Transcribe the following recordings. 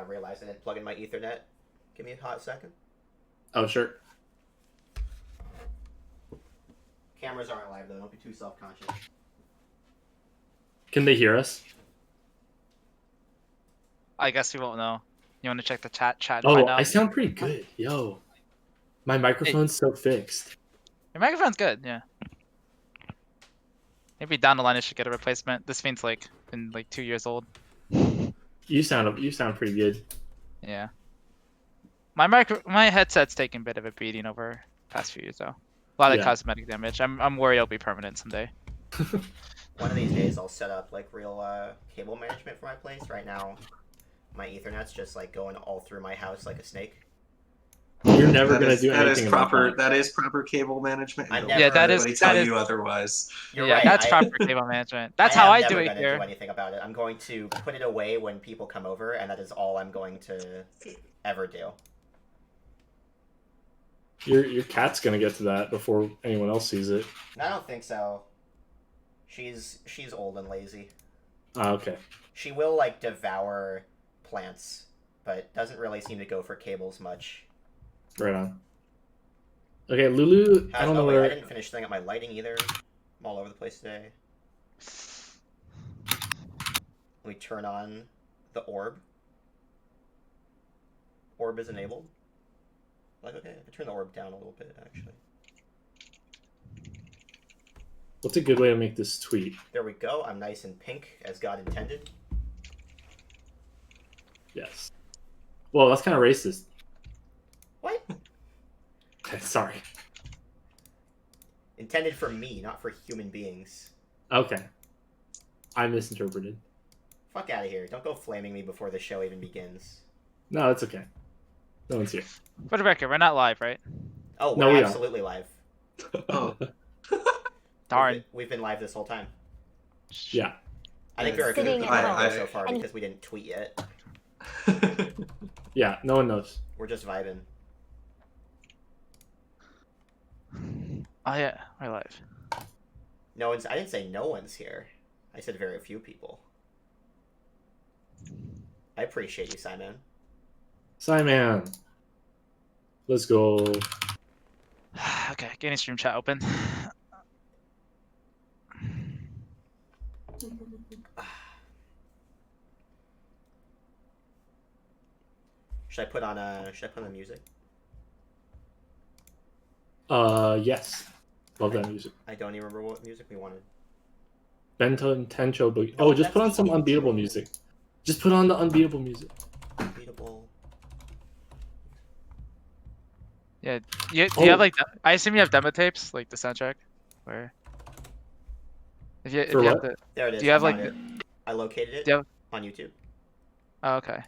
Realized I didn't plug in my Ethernet. Give me a hot second. Oh, sure. Cameras aren't live though. Don't be too self-conscious. Can they hear us? I guess we won't know. You want to check the chat and Oh, find out? I sound pretty good. Yo. My microphone's so fixed. Your microphone's good, yeah. Maybe down the line I should get a replacement. This thing's like been like 2 years old. You sound pretty good. Yeah. My headset's taking a bit of a beating over the past few years though. A lot of cosmetic damage. I'm worried it'll be permanent someday. One of these days I'll set up like real cable management for my place. Right now, my Ethernet's just like going all through my house like a snake. You're never gonna do anything about that. That is proper cable management. Yeah, that is. Tell you otherwise. You're yeah, right. that's proper cable management. That's how I do it here. Do anything about it. I'm going to put it away when people come over, and that is all I'm going to ever do. Your cat's gonna get to that before anyone else sees it. I don't think so. She's old and lazy. Ah, okay. She will like devour plants, but doesn't really seem to go for cables much. Right on. Okay, Lulu. I don't know where. I didn't finish setting up my lighting either. I'm all over the place today. Let me turn on the orb. Orb is enabled. Like, okay, I turn the orb down a little bit, actually. What's a good way to make this tweet? There we go. I'm nice and pink, as God intended. Yes. Well, that's kind of racist. What? Okay, sorry. Intended for me, not for human beings. Okay. I misinterpreted. Fuck out of here. Don't go flaming me before the show even begins. No, it's okay. No one's here. For the record, we're not live, right? Oh, No, we're we absolutely live. Oh. Darn. We've been live this whole time. Yeah. I think there are a few Sitting people at out home. there so far because we didn't tweet yet. Yeah, no one knows. We're just vibing. Oh yeah, we're live. No one's. I didn't say no one's here. I said very few people. I appreciate you, Simon. Simon. Let's go. Okay, getting stream chat open. Should I put on the music? Yes. Love that music. I don't even remember what music we wanted. Bento and Tencho Boogie. No, Oh, just put on that's some the unbeatable intro. music. Just put on the unbeatable music. Unbeatable. Yeah, do you have like? I assume you have demo tapes, like the soundtrack, where. If you For have what? the. There it is. Do you have I found like? it. I located it Do you have- on YouTube. Oh, okay.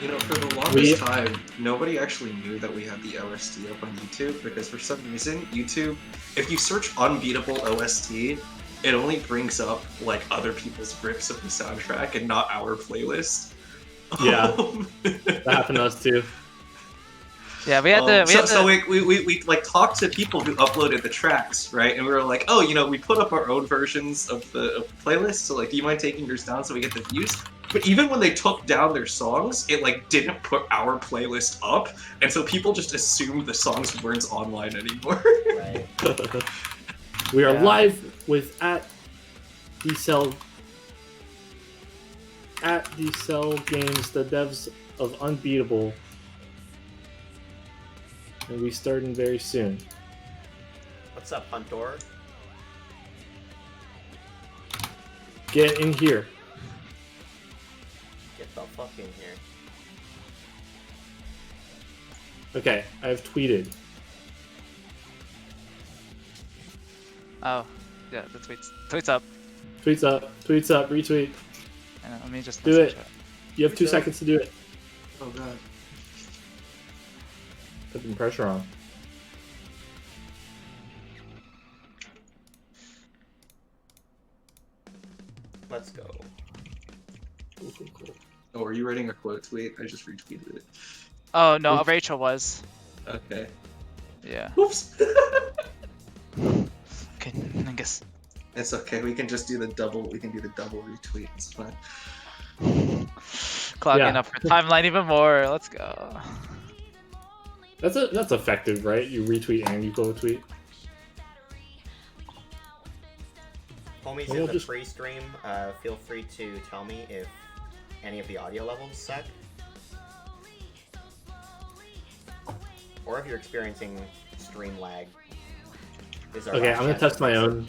You know, for the longest time, nobody actually knew that we had the OST up on YouTube because for some reason, YouTube, if you search unbeatable OST, it only brings up like other people's rips of the soundtrack and not our playlist. Yeah. That happened to us too. Yeah, we had to. So we like talked to people who uploaded the tracks, right? And we were like, oh, you know, we put up our own versions of the playlist. So like, do you mind taking yours down so we get the views? But even when they took down their songs, it like didn't put our playlist up, and so people just assumed the songs weren't online anymore. Right. We are Yeah. live with at the Cell Games, the devs of Unbeatable, and we starting very soon. What's up, Hunter? Get in here. Get the fuck in here. Okay, I've tweeted. Oh, yeah, the tweets up. Tweets up, retweet. Let me just Do message it. You have 2 seconds to do it. Oh god. Putting pressure on. Let's go. Cool. Oh, are you writing a quote tweet? I just retweeted it. Oh no, Rachel was. Okay. Yeah. Oops. Okay, I guess. It's okay. We can just do the double. We can do the double retweet. It's fine. Clogging up our timeline even more. Let's go. That's effective, right? You retweet and you go tweet. Homies Well, in the just- pre-stream, feel free to tell me if any of the audio levels suck. Or if you're experiencing stream lag. Okay, I'm gonna test my own.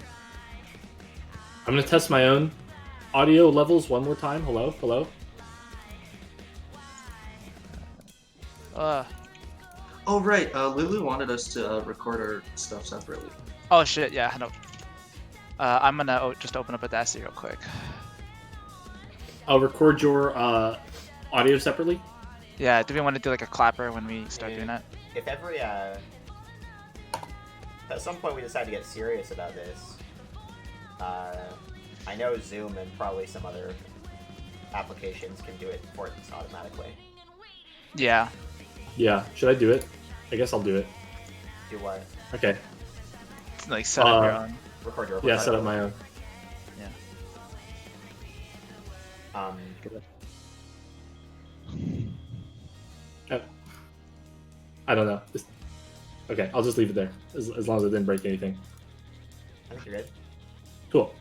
I'm gonna test my own audio levels one more time. Hello, hello. Oh right, Lulu wanted us to record our stuff separately. Oh shit, yeah, no. I'm gonna just open up Audacity real quick. I'll record your audio separately. Yeah, do we want to do like a clapper when we start doing that? If ever, at some point we decide to get serious about this, I know Zoom and probably some other applications can do it for us automatically. Yeah. Yeah, should I do it? I guess I'll do it. Do what? Okay. Like set up your own. Record your own. Yeah, set up my own. I don't know. Okay, I'll just leave it there as long as it didn't break anything. I think you're good. Cool.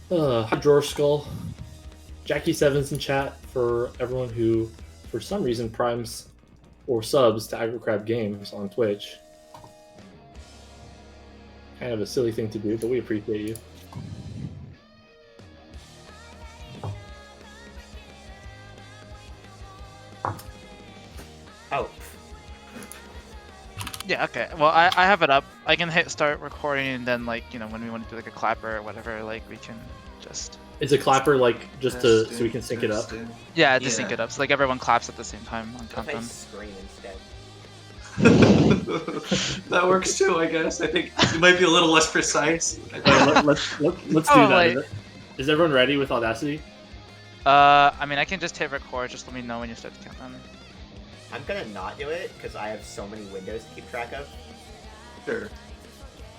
Hi, Drawer Skull. Jackie Sevens in chat for everyone who, for some reason, primes or subs to AgriCrab Games on Twitch. Kind of a silly thing to do, but we appreciate you. Oh. Yeah, okay. Well, I have it up. I can hit start recording, and then, like, you know, when we want to do like a clapper or whatever, like, we can just... Is a clapper like just so we can sync it up? Yeah, to sync it up. So like everyone claps at the same time on If I countdown. scream instead. That works too, I guess. I think it might be a little less precise. Let's do Oh, that. like- Is everyone ready with Audacity? I mean, I can just hit record. Just let me know when you start the countdown. I'm gonna not do it because I have so many windows to keep track of. Sure.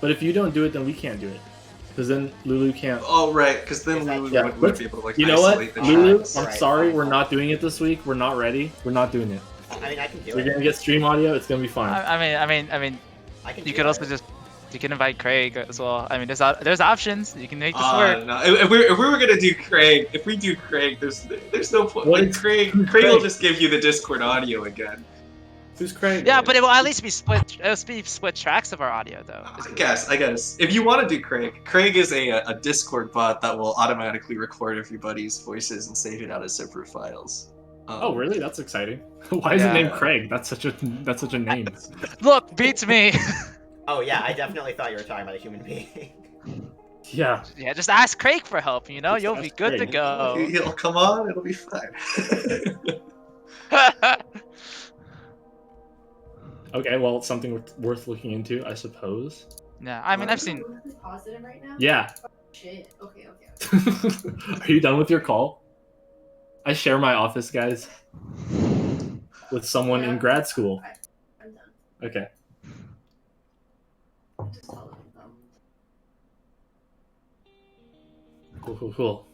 But if you don't do it, then we can't do it. Because then Lulu can't. Oh right, because then Is that- Lulu Yeah, wouldn't be able to like You know what, isolate the Lulu? tracks. I'm Alright, sorry, fine, we're fine. not doing it this week. We're not ready. We're not doing it. I mean, I can do We're it. gonna get stream audio. It's gonna be fine. I mean, I can you do could also it. just you can invite Craig as well. I mean, there's options. You can make this work. No. If we were gonna do Craig, if we do Craig, there's no point. What Like, is- Craig who's will Craig? just give you the Discord audio again. Who's Craig? Yeah, but it will at least be split. It'll be split tracks of our audio though. I guess. If you want to do Craig is a Discord bot that will automatically record everybody's voices and save it out as separate files. Oh, really? That's exciting. Why is it Yeah. named Craig? That's such a name. Look, beats me. Oh yeah, I definitely thought you were talking about a human being. Yeah. Yeah, just ask Craig for help. You know, Just you'll be ask good to Craig. go. He'll come on. It'll be fine. Okay, well, it's something worth looking into, I suppose. Yeah, I mean, I've seen. Positive right now? Yeah. Shit. Okay. Are you done with your call? I share my office, guys, with someone in Yeah. grad school. I'm done. Okay. Just follow them. Cool.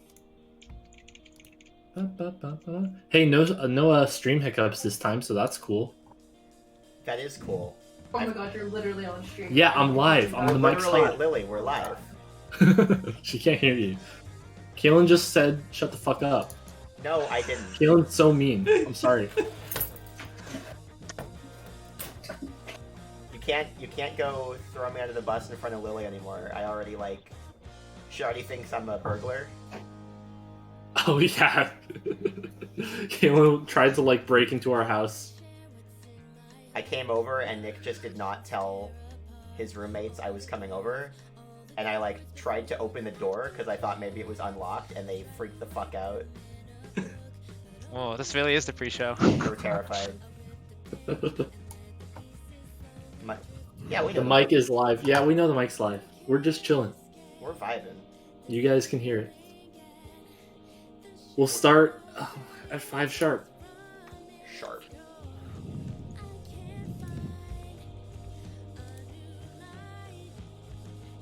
Hey, no stream hiccups this time, so that's cool. That is cool. Oh my god, you're literally on stream. Yeah, I'm live. I'm We're the mic's literally hot. Lily. We're live. She can't hear you. Kaylin just said, "Shut the fuck up." No, I didn't. Kaylin's so mean. I'm sorry. You can't go throw me under the bus in front of Lily anymore. I already she already thinks I'm a burglar. Oh yeah. Kaylin tried to break into our house. I came over and Nick just did not tell his roommates I was coming over, and I tried to open the door because I thought maybe it was unlocked, and they freaked the fuck out. Whoa, this really is the pre-show. They were terrified. Yeah, we know The mic is live. Yeah, we know the mic's live. We're just chilling. We're vibing. You guys can hear it. We'll start at 5 sharp. Sharp.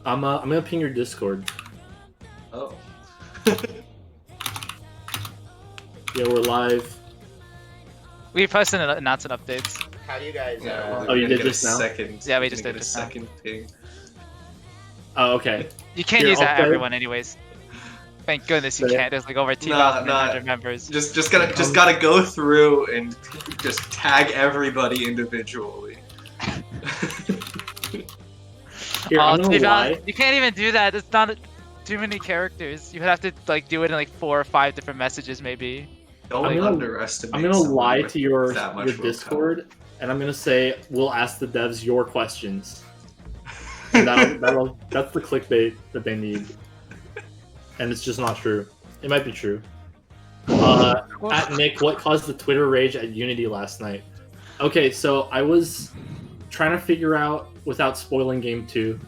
I'm gonna ping your Discord. Oh. Yeah, we're live. We posted announcement updates. How do you guys? Yeah, Oh, you we're gonna did get just a now? second. Yeah, we we're just gonna did get a just now. second ping. Oh, okay. You can't Here, use that I'll everyone anyways. Thank goodness you Yeah. can't. There's like over Nah, 2,900 members. Just gotta go through and just tag everybody individually. Here, I'm to gonna be lie. honest, you can't even do that. It's not too many characters. You would have to like do it in like 4 or 5 different messages maybe. Don't I'm gonna- underestimate. I'm gonna somebody lie with to your that much willpower. Discord, and I'm gonna say we'll ask the devs your questions. And that's the clickbait that they need. And it's just not true. It might be true. At Nick, what caused the Twitter rage at Unity last night? Okay, so I was trying to figure out, without spoiling Game 2,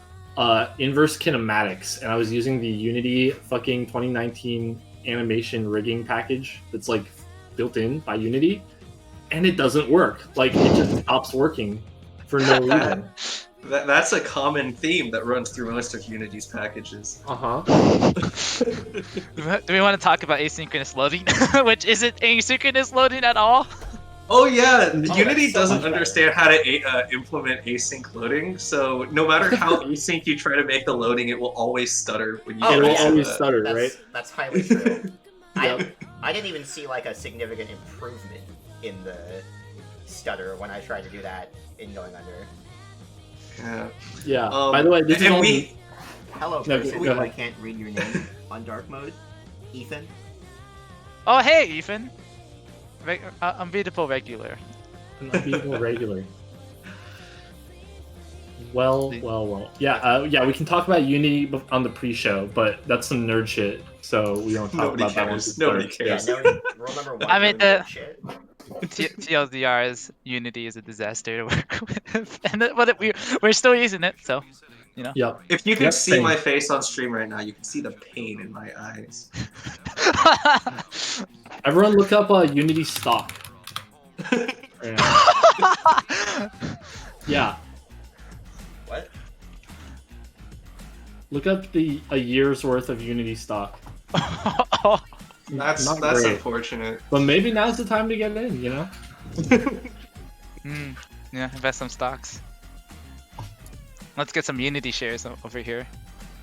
inverse kinematics, and I was using the Unity fucking 2019 animation rigging package that's like built in by Unity, and it doesn't work. Like, it just stops working for no reason. That's a common theme that runs through most of Unity's packages. Uh-huh. Do we want to talk about asynchronous loading, which isn't asynchronous loading at all? Oh yeah, that's Unity so doesn't much better. understand how to implement async loading, so no matter how async you try to make the loading, it will always stutter when you Oh, It will yeah. always stutter, That's, right? That's highly true. Yep. I didn't even see like a significant improvement in the stutter when I tried to do that in going under. Yeah. Yeah. By the way, this is and all we Hello, No, person go who ahead. I can't read your name on dark mode. Ethan. Oh hey, Ethan. Unbeatable regular. an unbeatable regular. Well. Yeah, yeah, we can talk about Unity on the pre-show, but that's some nerd shit, so we don't talk Nobody about that cares. once it Nobody starts. Yeah, cares. no, rule number 1. I mean, no the- shit. TLDR is Unity is a disaster to work with, but we're still using it, so you know. Yep. If you could Yep, see same. my face on stream right now, you can see the pain in my eyes. Everyone look up Unity stock. Right now. Yeah. What? Look up a year's worth of Unity stock. That's Not that's great. unfortunate. But maybe now's the time to get in, you know? Yeah, invest some stocks. Let's get some Unity shares over here.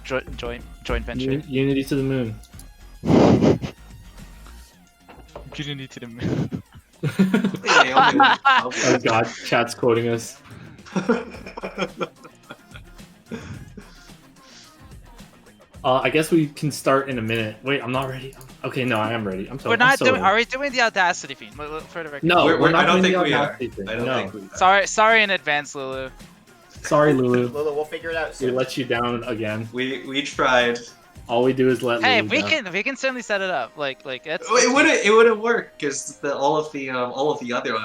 Joint venture. Unity to the moon. Unity to the moon. Oh god, chat's quoting us. I guess we can start in a minute. Wait, I'm not ready. Okay, no, I am ready. I'm so. We're I'm not so doing. ready. Are we doing the Audacity thing? For the record. No, we're not I don't doing think the we are. Audacity thing. I don't No. think we are. Sorry in advance, Lulu. Sorry, Lulu. Lulu, we'll figure it out We soon. let you down again. We tried. All we do is let Hey, Lulu down. we can certainly set it up. Like that's. It wouldn't work because all of the other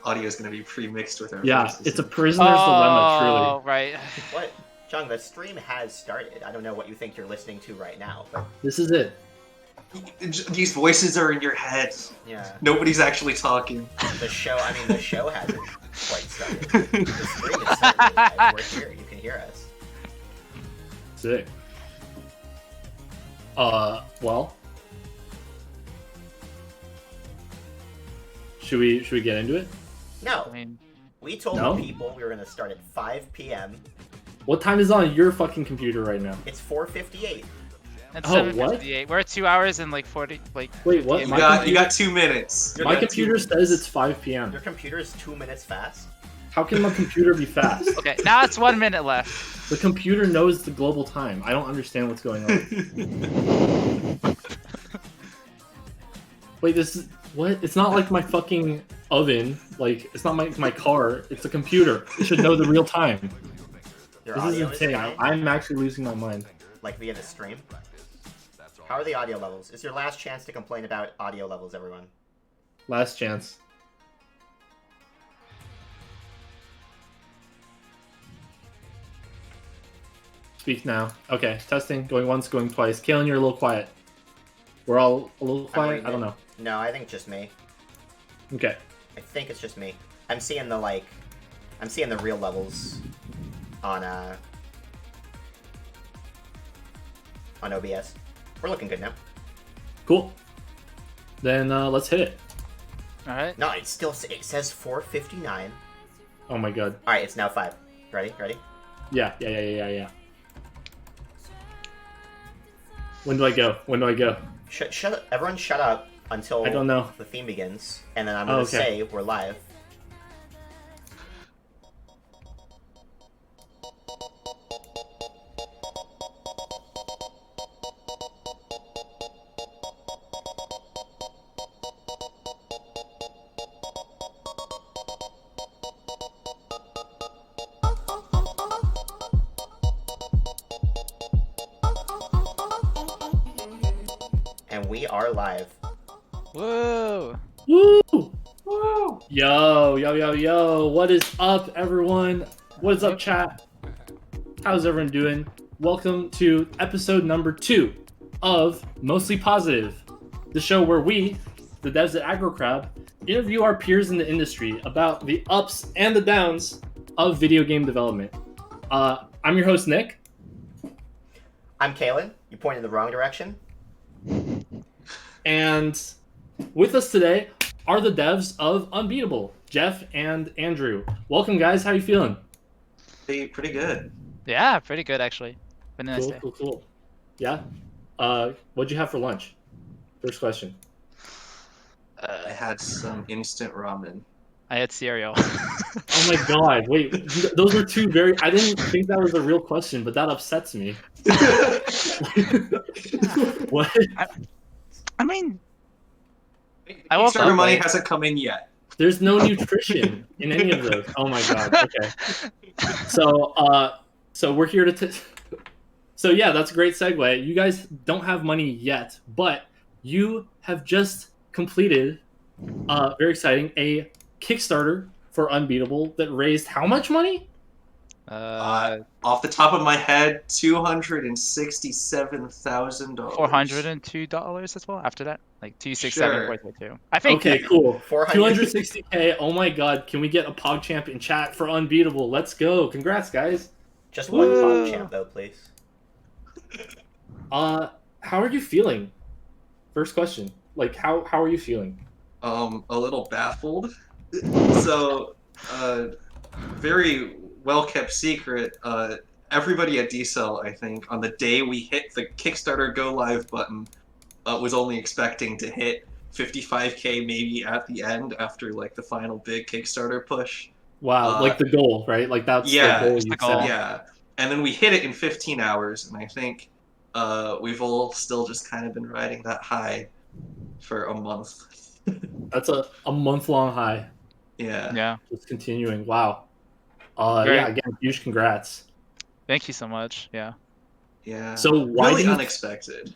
audio is going to be pre-mixed with our Yeah, voices. it's a prisoner's dilemma, Oh, right. What? Chung, the stream has started. I don't know what you think you're listening to right now, but truly. This is it. These voices are in your head. yeah, Nobody's actually talking. the show hasn't quite started. The stream is certainly live. We're here. You can hear us. Sick. Well. Should we get into it? No, I mean, we told No? people we were going to start at 5 p.m. What time is on your fucking computer right now? It's 4:58. it's Oh, what? 7:58. We're at 2 hours and like 40. Like. Wait, what? 58 You My minutes. got you got 2 minutes. Your My You got computer 2 says minutes. it's 5 p.m. Your computer is 2 minutes fast. How can my computer be fast? Okay, now it's 1 minute left. The computer knows the global time. I don't understand what's going on. Wait, this is what? It's not like my fucking oven. Like, it's not my car. It's a computer. It should know the real time. Your This is audio insane. fine, I'm actually losing my mind. like via the stream. How are the audio levels? It's your last chance to complain about audio levels, everyone. Last chance. Speak now. Okay, testing. Going once, going twice. Kalen, you're a little quiet. We're all a little quiet? I don't know. No, I think just me. Okay. I think it's just me. I'm seeing the real levels on on OBS. We're looking good now. Cool. Then let's hit it. All right. No, it says 4:59. Oh my god. All right, it's now 5. Ready? Yeah. When do I go? Shut everyone shut up until I don't know. the theme begins, and then I'm gonna say we're live. And we are live. Whoa. Woo! Woo! Yo! What is up, everyone? What is up, chat? How's everyone doing? Welcome to episode number 2 of Mostly Positive, the show where we, the devs at AgroCrab, interview our peers in the industry about the ups and the downs of video game development. I'm your host, Nick. I'm Kalen. You pointed in the wrong direction. And with us today are the devs of Unbeatable, Jeff and Andrew. Welcome, guys. How you feeling? Pretty good. Yeah, pretty good actually. Been a nice day. Cool. Yeah. What'd you have for lunch? First question. I had some instant ramen. I had cereal. Oh my god! Wait, those were two very. I didn't think that was a real question, but that upsets me. What? I mean, I woke Kickstarter up money late. hasn't come in yet. There's no nutrition in any of those. Oh my god. Okay. So we're here to. So yeah, that's a great segue. You guys don't have money yet, but you have just completed, very exciting, a Kickstarter for Unbeatable that raised how much money? Off the top of my head, $267,000. $402 as well. After that, like 267.42. I think. Okay, cool. 400. 260K. Oh my god, can we get a PogChamp in chat for Unbeatable? Let's go. Congrats, guys. Just one Woo. PogChamp though, please. How are you feeling? First question. Like, how are you feeling? A little baffled. So, very well-kept secret. Everybody at D-Cell, I think, on the day we hit the Kickstarter Go Live button, was only expecting to hit 55K maybe at the end after, like, the final big Kickstarter push. Wow, like the goal, right? Like that's Yeah, the goal it's you the goal. set. Yeah. And then we hit it in 15 hours, and I think we've all still just kind of been riding that high for a month. That's a month-long high. Yeah. Yeah. Just continuing. Wow. Great. Yeah, again, huge congrats. Thank you so much. Yeah. Yeah. So why really do you... unexpected.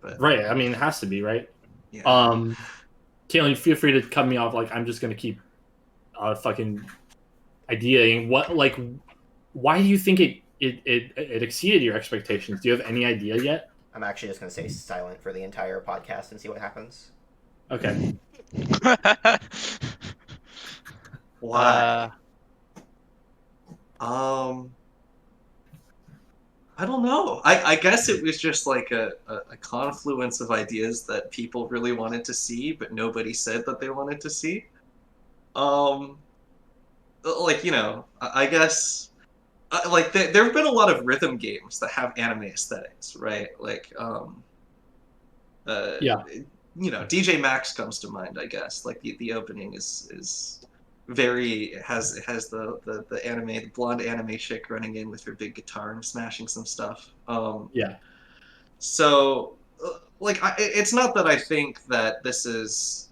But Right, I mean, it has to be, right? yeah. Kaylin, feel free to cut me off. Like, I'm just gonna keep fucking ideating. What, like, why do you think it exceeded your expectations? Do you have any idea yet? I'm actually just gonna say silent for the entire podcast and see what happens. Okay. Why? I don't know. I guess it was just like a confluence of ideas that people really wanted to see, but nobody said that they wanted to see. Like, you know, I guess, like, there have been a lot of rhythm games that have anime aesthetics, right? Like, Yeah. You know, DJ Max comes to mind, I guess. Like, the opening is very, it has the anime, the blonde anime chick running in with her big guitar and smashing some stuff. Yeah. So, like, it's not that I think that this is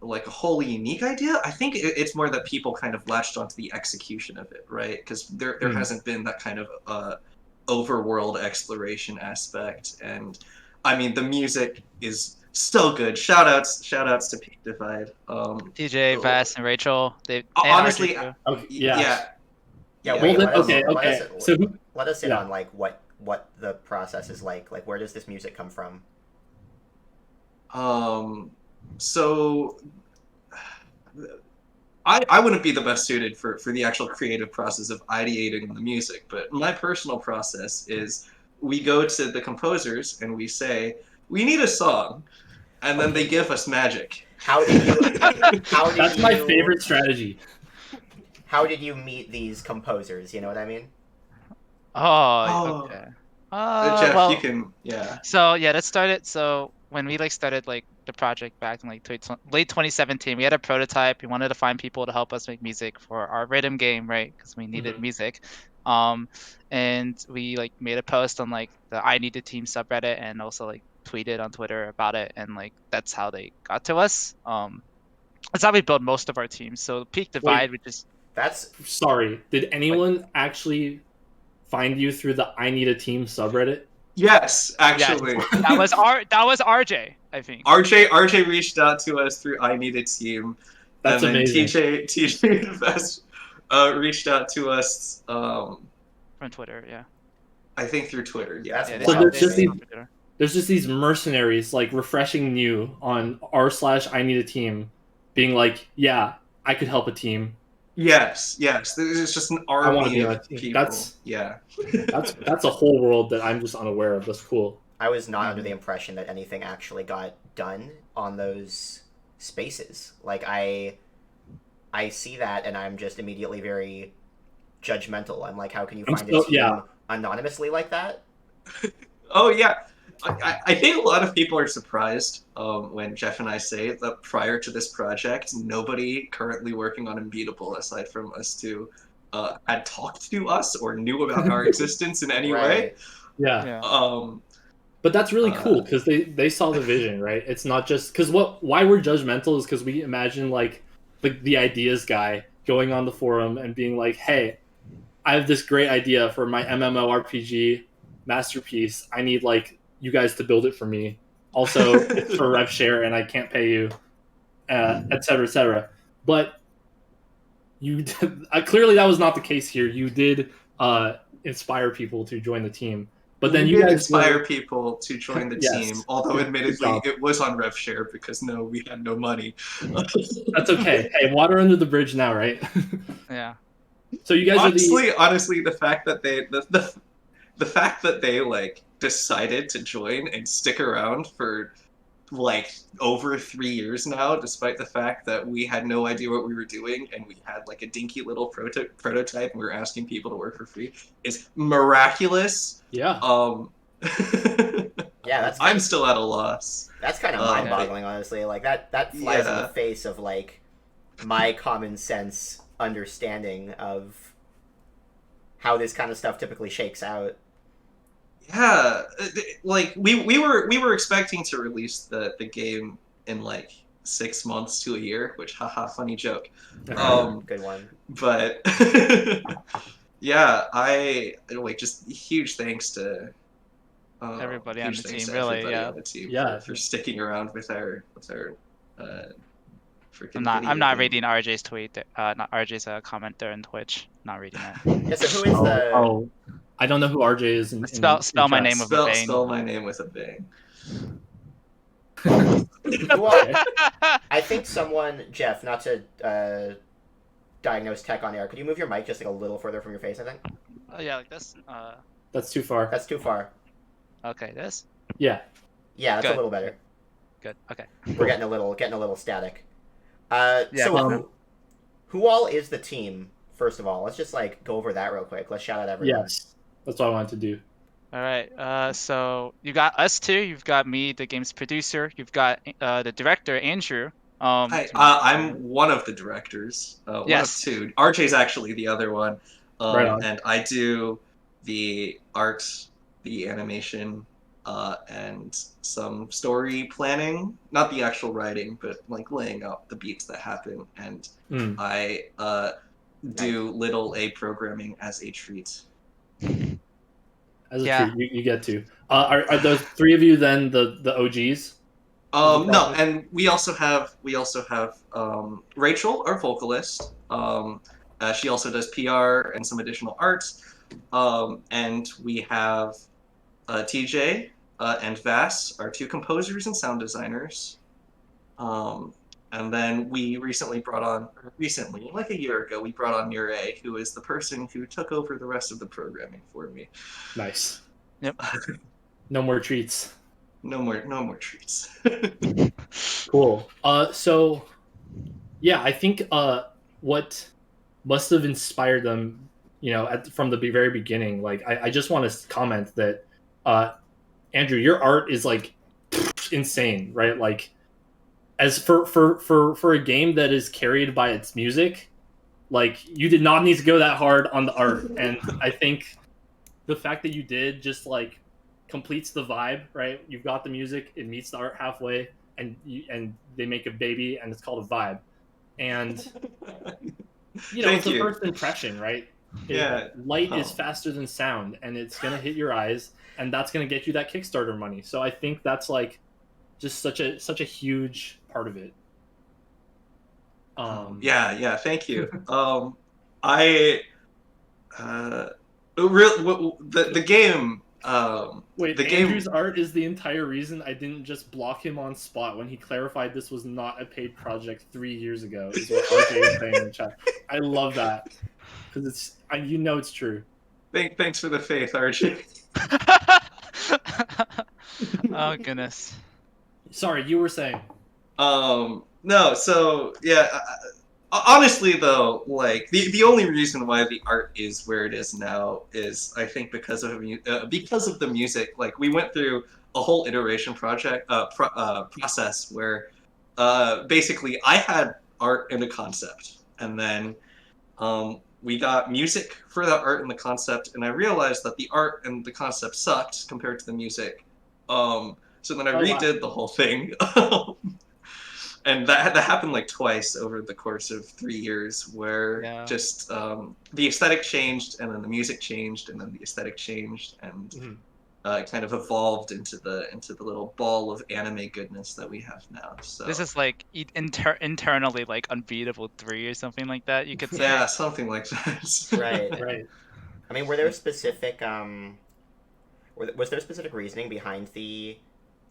like a wholly unique idea. I think it's more that people kind of latched onto the execution of it, right? Because there hasn't been that kind of overworld exploration aspect. And I mean, the music is so good. Shout outs to Peak Divide. DJ, Vass, and Rachel. They honestly, and RG too. Okay. Yeah. yeah. Yeah, Yeah, wait, well, let us, okay. let us, So, let us in yeah. on like what the process is like. Like, where does this music come from? So I wouldn't be the best suited for the actual creative process of ideating the music, but my personal process is we go to the composers and we say, we need a song, and then they give us magic. How did you? How did That's you? my favorite strategy. How did you meet these composers? You know what I mean? Oh, okay. Jeff, well, you can, yeah. so yeah, that started. So when we like started like the project back in like late 2017, we had a prototype. We wanted to find people to help us make music for our rhythm game, right? Because we needed music. And we like made a post on like the I Need a Team subreddit and also like tweeted on Twitter about it, and like that's how they got to us. That's how we built most of our teams. So Peak Divide, which is That's Sorry, did anyone actually find you through the I Need a Team subreddit? Yes, actually. that was RJ, I think. RJ reached out to us through I Need a Team. That's and then amazing. TJ Invest reached out to us, From Twitter, yeah. I think through Twitter, yeah. That's Yeah, So wild. there's just they- these there's just these mercenaries like refreshing new on r/I Need a Team, being like, yeah, I could help a team. Yes. There's just an wanna army be on a of team. people. That's- yeah. That's a whole world that I'm just unaware of. That's cool. I was not under the impression that anything actually got done on those spaces. Like I see that and I'm just immediately very judgmental. I'm like, how can you I'm find so- a team yeah. anonymously like that? Oh yeah. I think a lot of people are surprised when Jeff and I say that prior to this project, nobody currently working on Unbeatable, aside from us two, had talked to us or knew about our existence in any way. Right. Yeah. Yeah. But that's really cool because they saw the vision, right? It's not just because why we're judgmental is because we imagine like the ideas guy going on the forum and being like, hey, I have this great idea for my MMORPG masterpiece. I need like you guys to build it for me. Also, it's for rev share and I can't pay you, et cetera, et cetera. But you clearly that was not the case here. You did inspire people to join the team. But then we you did guys inspire people to join the Yes. team, although Good admittedly job. it was on RevShare because no, we had no money. That's okay. Hey, water under the bridge now, right? Yeah. So you guys honestly, the fact that the fact that they like decided to join and stick around for like over 3 years now, despite the fact that we had no idea what we were doing and we had like a dinky little prototype and we were asking people to work for free, is miraculous. Yeah. Yeah, that's I'm still at a loss. That's kind of mind-boggling, honestly. Like that flies in the face of like my common sense understanding of how this kind of stuff typically shakes out. Yeah, like we were expecting to release the game in like 6 months to a year, which haha, funny joke. Good one. But yeah, I like just huge thanks to Everybody on huge the thanks team, to really, everybody yeah. on the team Yeah. for sticking around with our freaking. I'm not reading RJ's tweet. Not RJ's comment there in Twitch. Not reading it. Yeah, so who is the I don't know who RJ is. In Spell my chat. name with a bang. Spell my name with a bang. well, I think someone, Jeff, not to diagnose tech on air, could you move your mic just like a little further from your face, I think? Yeah, like this. That's too far. That's too far. Okay, this. Yeah. Yeah, that's a Good. little better. Good. Okay. We're getting a little static. Yeah, So who all is the team, first of all? Let's just like go over that real quick. Let's shout out everyone. Yes. That's what I wanted to do. All right. So you got us two. You've got me, the game's producer. You've got the director, Andrew. Hi, I'm one of the directors. Yes. One of two. RJ's actually the other one. Right on. And I do the art, the animation, and some story planning. Not the actual writing, but like laying out the beats that happen. And I do little A programming as a treat. As a Yeah. treat, you get to. Are those three of you then the OGs? No, and we also have Rachel, our vocalist. She also does PR and some additional art. And we have TJ and Vass, our two composers and sound designers. And then we recently, like a year ago, we brought on Murray, who is the person who took over the rest of the programming for me. Nice. No more treats. No more treats. Cool. So yeah, I think what must have inspired them, from the very beginning. Like, I just want to comment that, Andrew, your art is like insane, right? Like, as for a game that is carried by its music, like, you did not need to go that hard on the art, and I think the fact that you did just like completes the vibe, right? You've got the music, it meets the art halfway, and they make a baby, and it's called a vibe. And Thank it's the you. first impression, right? Yeah. Light is Oh. faster than sound, and it's gonna hit your eyes, and that's gonna get you that Kickstarter money. So I think that's like just such a huge part of it. Yeah, thank you. I the game Wait, the game Andrew's art is the entire reason I didn't just block him on spot when he clarified this was not a paid project 3 years ago, is what RJ is saying in the chat. I love that, because it's true. thanks for the faith, RJ. Oh goodness. Sorry, you were saying. No, so yeah, honestly though, like the only reason why the art is where it is now is, I think, because of the music. Like, we went through a whole iteration process where basically I had art and a concept, and then we got music for that art and the concept, and I realized that the art and the concept sucked compared to the music. So then I redid the whole thing. And that happened like twice over the course of 3 years, where just the aesthetic changed, and then the music changed, and then the aesthetic changed, and it kind of evolved into the little ball of anime goodness that we have now. So this is like internally like Unbeatable 3 or something like that, you could say. Yeah, something like that. Right. I mean, were there specific was there specific reasoning behind the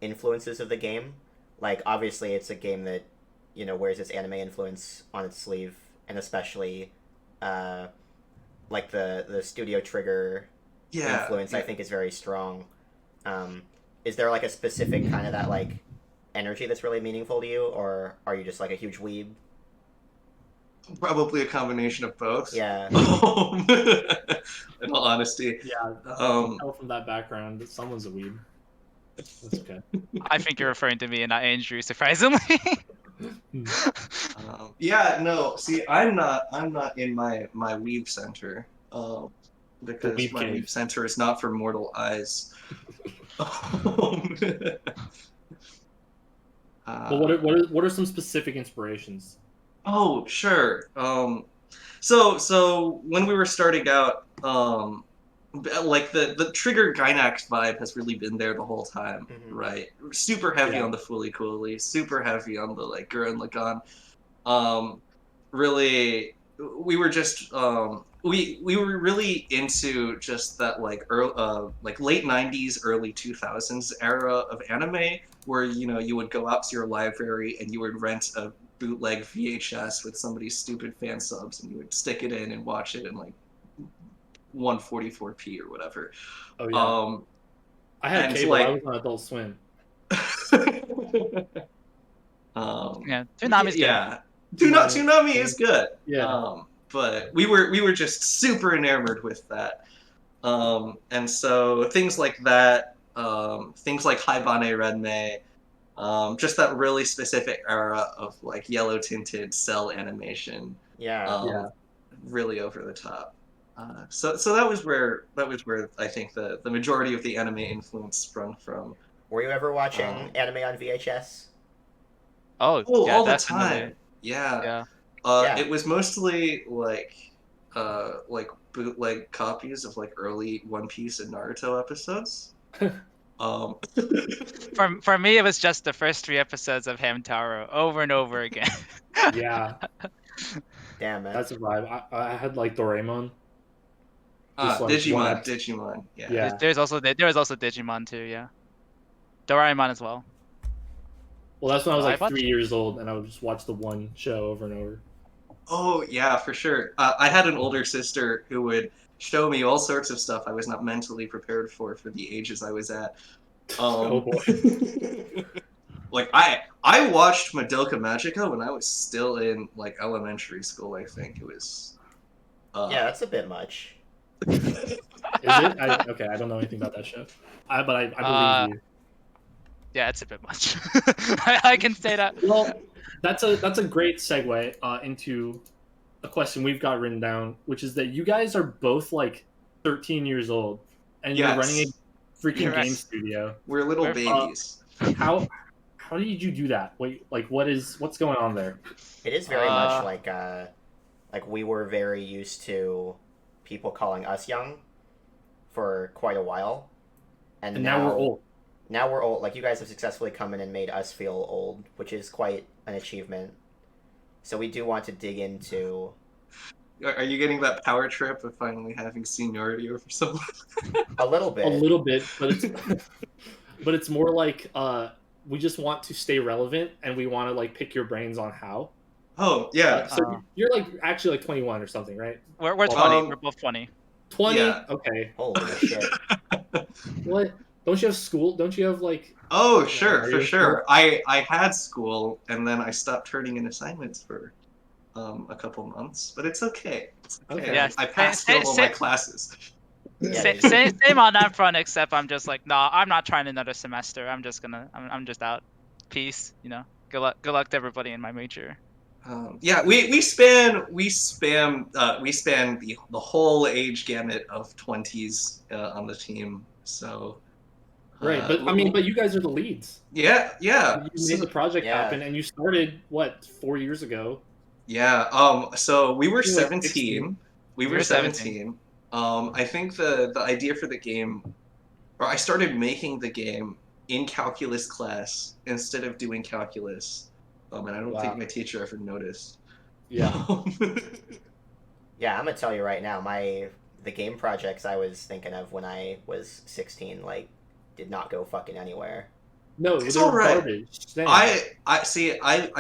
influences of the game? Like, obviously, it's a game that, wears its anime influence on its sleeve, and especially, like the Studio Trigger influence, I think, is very strong. Is there like a specific kind of that like energy that's really meaningful to you, or are you just like a huge weeb? Probably a combination of both. Yeah. In all honesty. Yeah, I can tell from that background that someone's a weeb. That's okay. I think you're referring to me and not Andrew, surprisingly. Yeah, no. See, I'm not in my weeb center, because weeb my cave. weeb center is not for mortal eyes. But what are some specific inspirations? Oh, sure. So when we were starting out, like the Trigger Gynax vibe has really been there the whole time, right? Super heavy on the Fooly Cooly, super heavy on the like Gurren Lagann. Really, we were just we were really into just that like like late '90s, early 2000s era of anime, where you would go out to your library and you would rent a bootleg VHS with somebody's stupid fan subs, and you would stick it in and watch it in like 144p or whatever. Oh yeah. I had cable. I was on Adult Swim. Yeah, Toonami's good. Yeah, Toonami is good. Yeah. But we were just super enamored with that. And so things like that, things like Haibane Renmei, just that really specific era of like yellow tinted cell animation. Yeah. Really over the top. So that was where I think the majority of the anime influence sprung from. Were you ever watching anime on VHS? Oh yeah, all the definitely. time. Yeah. Yeah. It was mostly like bootleg copies of like early One Piece and Naruto episodes. For me, it was just the first 3 episodes of Hamtaro over and over again. Yeah. Damn, man. That's a vibe. I had like Doraemon. Just, like, Digimon. Yeah. There was also Digimon too. Yeah. Doraemon as well. Well, that's when I was like iPod? 3 years old, and I would just watch the one show over and over. Oh yeah, for sure. I had an older sister who would show me all sorts of stuff I was not mentally prepared for the ages I was at. Oh boy. Like I watched Madoka Magica when I was still in like elementary school. I think it was. Yeah, that's a bit much. Is it? Okay, I don't know anything about that show. I believe you. Yeah, it's a bit much. I can say that. Well, that's a great segue into a question we've got written down, which is that you guys are both like 13 years old, and you're running a freaking Correct. game studio. We're little We're- babies. How did you do that? Wait, like what's going on there? It is very much like we were very used to people calling us young for quite a while, and now we're old. Now we're old. Like, you guys have successfully come in and made us feel old, which is quite an achievement. So we do want to dig into... Are you getting that power trip of finally having seniority over someone? A little bit. A little bit, but it's but it's more like we just want to stay relevant, and we want to like pick your brains on how. Oh yeah. So you're like actually like 21 or something, right? We're 20. We're both 20. 20? Yeah. Okay. Holy shit. What? Don't you have school? Don't you have like... Oh sure, Are for you sure. I had school and then I stopped turning in assignments for a couple months, but it's okay. It's okay. Okay. Yeah, I passed all my classes. Yeah. Same on that front, except I'm just like, nah, I'm not trying another semester. I'm just out. Peace, you know. Good luck to everybody in my major. Yeah, we span the whole age gamut of 20s on the team. So Right, but I mean, but you guys are the leads. yeah. You made the project Yeah. happen, and you started what 4 years ago. Yeah. So we were You were, like, 17. 16. We were 17. I think the idea for the game, or I started making the game in calculus class instead of doing calculus. And I don't think Wow. my teacher ever noticed. Yeah. Yeah, I'm gonna tell you right now, the game projects I was thinking of when I was 16, like, did not go fucking anywhere. No, It's they were all right. garbage. Same. I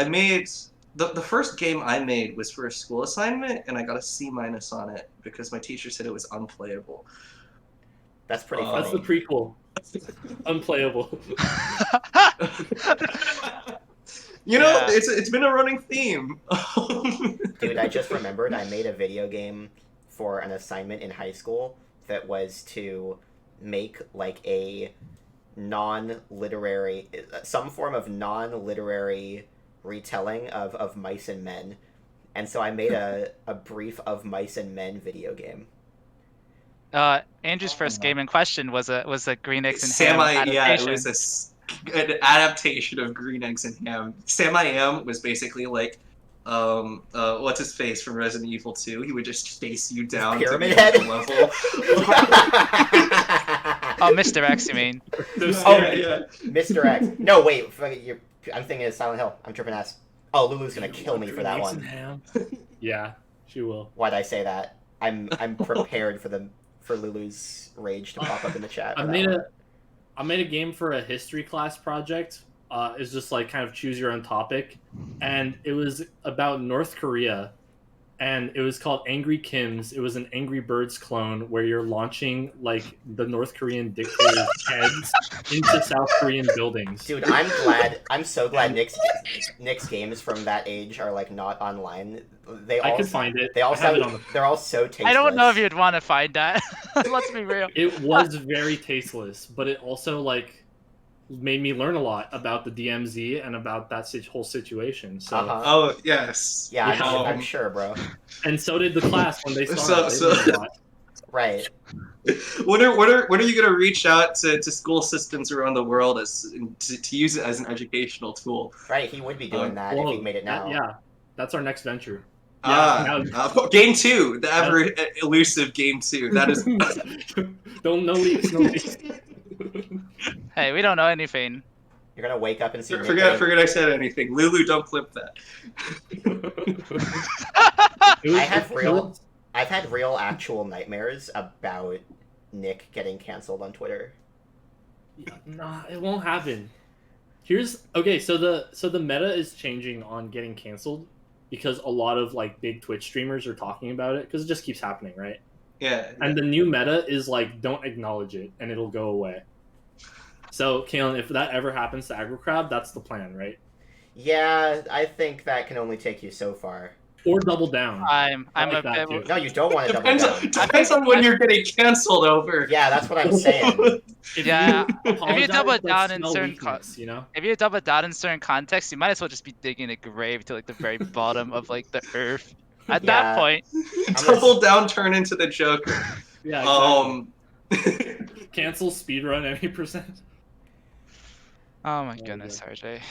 made the first game I made was for a school assignment, and I got a C- on it because my teacher said it was unplayable. That's pretty That's the funny. prequel. Unplayable. You know, Yeah. it's been a running theme. Dude, I just remembered I made a video game for an assignment in high school that was to make like a non-literary, some form of non-literary retelling of Mice and Men. And so I made a brief of Mice and Men video game. Andrew's first game in question was a Green Eggs and Ham Sam, yeah, it adaptation. was an adaptation of Green Eggs and Ham. Sam I Am was basically like, what's his face from Resident Evil 2? He would just face you down to Pyramid the Head? level. Oh, Mr. X, you mean? Oh, yeah. Mr. X. No, wait. I'm thinking of Silent Hill. I'm tripping ass. Oh, Lulu's gonna kill me for that Green eggs and one. ham. Yeah, she will. Why'd I say that? I'm prepared for Lulu's rage to pop up in the chat. I for that made one. I made a game for a history class project. It's just like kind of choose your own topic, and it was about North Korea, and it was called Angry Kim's. It was an Angry Birds clone where you're launching like the North Korean dictator's heads into South Korean buildings. Dude, I'm so glad Nick's games from that age are like not online. I could find it. They all I have it on sound, the... they're all so tasteless. I don't know if you'd want to find that. Let's be real. It was very tasteless, but it also like made me learn a lot about the DMZ and about that whole situation. So Oh yes. Yeah, I'm Yeah. sure, bro. and so did the class when they saw So- it. They learned a lot. Right. When are you gonna reach out to school systems around the world to use it as an educational tool? Right, he would be doing that Well, if he made it now. yeah, that's our next venture. Yeah, Game 2, the ever elusive Game 2. That is. Don't no leaks, no leaks. Hey, we don't know anything. You're gonna wake up and see Nick Forget getting- I said anything. Lulu, don't clip that. I've had real actual nightmares about Nick getting canceled on Twitter. Nah, it won't happen. Here's okay. So the meta is changing on getting canceled because a lot of like big Twitch streamers are talking about it because it just keeps happening, right? Yeah. And the new meta is like, don't acknowledge it, and it'll go away. So, Kalen, if that ever happens to Aggro Crab, that's the plan, right? Yeah, I think that can only take you so far. Or double down. I'm like a that bit. too. No, you don't want to double Depends down. on, depends on when you're getting canceled over. Yeah, that's what I'm saying. If Yeah, you if you double apologize, that's down in smell certain weakness, you know? if you double down in certain contexts, you might as well just be digging a grave to like the very bottom of like the earth. At that Yeah. point, Double down, turn into the Joker. Yeah, exactly. Um, Cancel speedrun any percent. oh my Oh, goodness, yeah. RJ.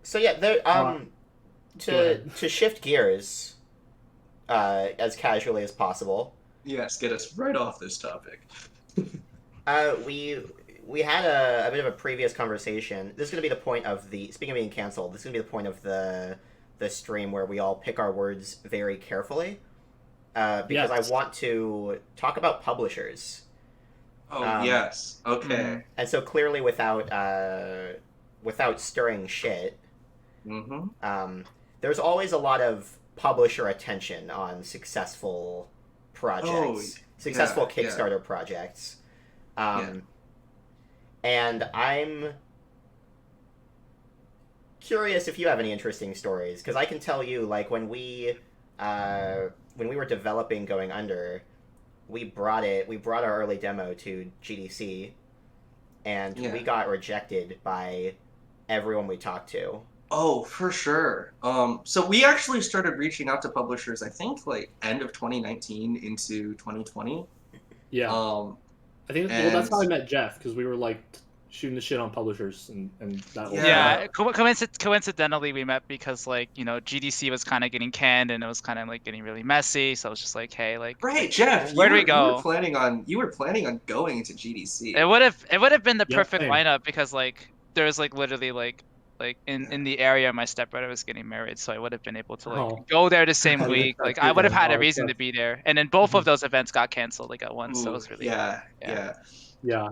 So yeah, there Go to ahead. to shift gears as casually as possible. yes, get us right off this topic. We had a bit of a previous conversation. This is going to be the point of the speaking of being canceled. This is going to be the point of the stream where we all pick our words very carefully. Because Yes. I want to talk about publishers. Oh Um, yes, okay. And so clearly without stirring shit, Mm-hmm. there's always a lot of publisher attention on successful projects, successful yeah. Kickstarter projects. Yeah. And I'm curious if you have any interesting stories, because I can tell you, like, when we were developing Going Under, we brought our early demo to GDC, and Yeah. we got rejected by everyone we talked to. Oh, for sure. So we actually started reaching out to publishers, I think, like end of 2019 into 2020. Yeah. I think that's how I met Jeff, because we were like shooting the shit on publishers and that whole Yeah. Coincidentally, we met because like GDC was kind of getting canned and it was kind of like getting really messy. So I was just like, hey, like, Right, Jeff. where do we You go? were planning on going to GDC. It would have been the Yep, perfect same. lineup because like there was like literally like in the area my stepbrother was getting married, so I would have been able to like go there the same Oh, week. that's Like I would have good. had a Oh, reason yeah. to be there, and then both Mhm. of those events got canceled like at once. So it Ooh, was really yeah. Yeah.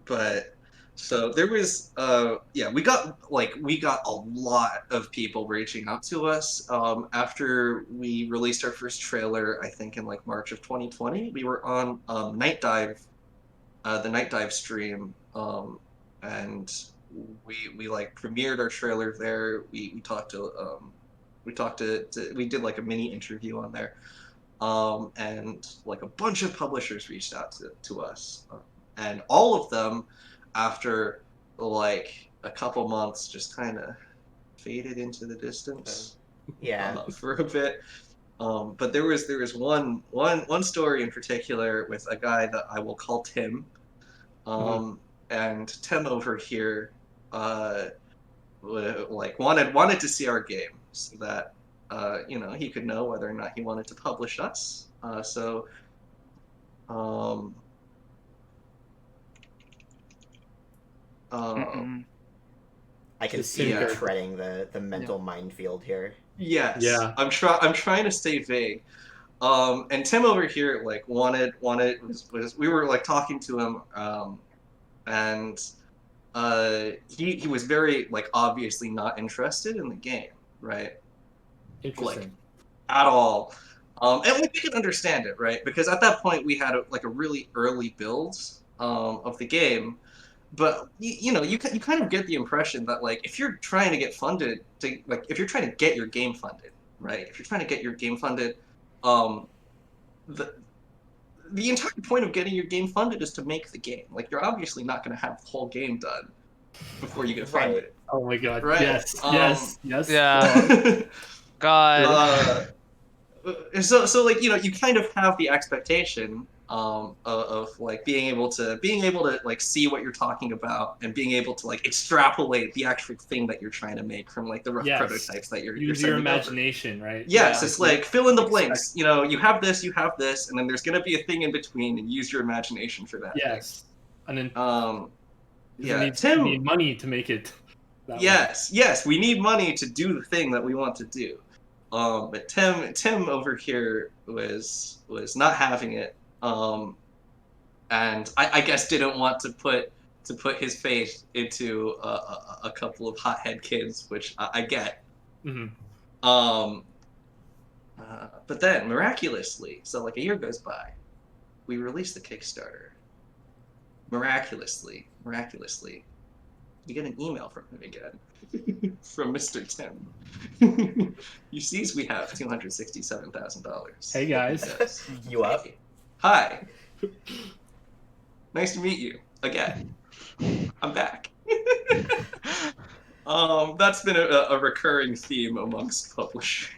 But so there was we got a lot of people reaching out to us after we released our first trailer. I think in like March of 2020, we were on Night Dive, the Night Dive stream, and we like premiered our trailer there. We did like a mini interview on there. And like a bunch of publishers reached out to us, and all of them, after like a couple months, just kind of faded into the distance. Yeah. For a bit. But there was one story in particular with a guy that I will call Tim. And Tim over here, wanted to see our game so that he could know whether or not he wanted to publish us. I can Just see you yeah. treading the mental minefield here. Yes. Yeah. I'm trying to stay vague. And Tim over here like was we were like talking to him, and he was very like obviously not interested in the game, right? Interesting. At all. And we could understand it, right? Because at that point we had a really early build of the game, but you kind of get the impression that like if you're trying to get funded if you're trying to get your game funded, right? If you're trying to get your game funded, the entire point of getting your game funded is to make the game. Like you're obviously not going to have the whole game done before you get funded. Right. Oh my god. Right. Yes. Yeah. God. So like you kind of have the expectation of like being able to like see what you're talking about and being able to like extrapolate the actual thing that you're trying to make from like the rough prototypes that you're use sending your over. Imagination, right? Yes, it's like fill in the blinks. You have this, and then there's gonna be a thing in between, and use your imagination for that. Yes. And then Tim need money to make it. Yes, we need money to do the thing that we want to do. But Tim over here was not having it, and I guess didn't want to put his faith into a couple of hothead kids, which I get. Mm-hmm. But then, miraculously, so like a year goes by, we release the Kickstarter. Miraculously, we get an email from him again, from Mr. Tim. He sees we have $267,000. Hey, guys. He says, You up? "Hey, hi. Nice to meet you again. I'm back." That's been a recurring theme amongst publishers.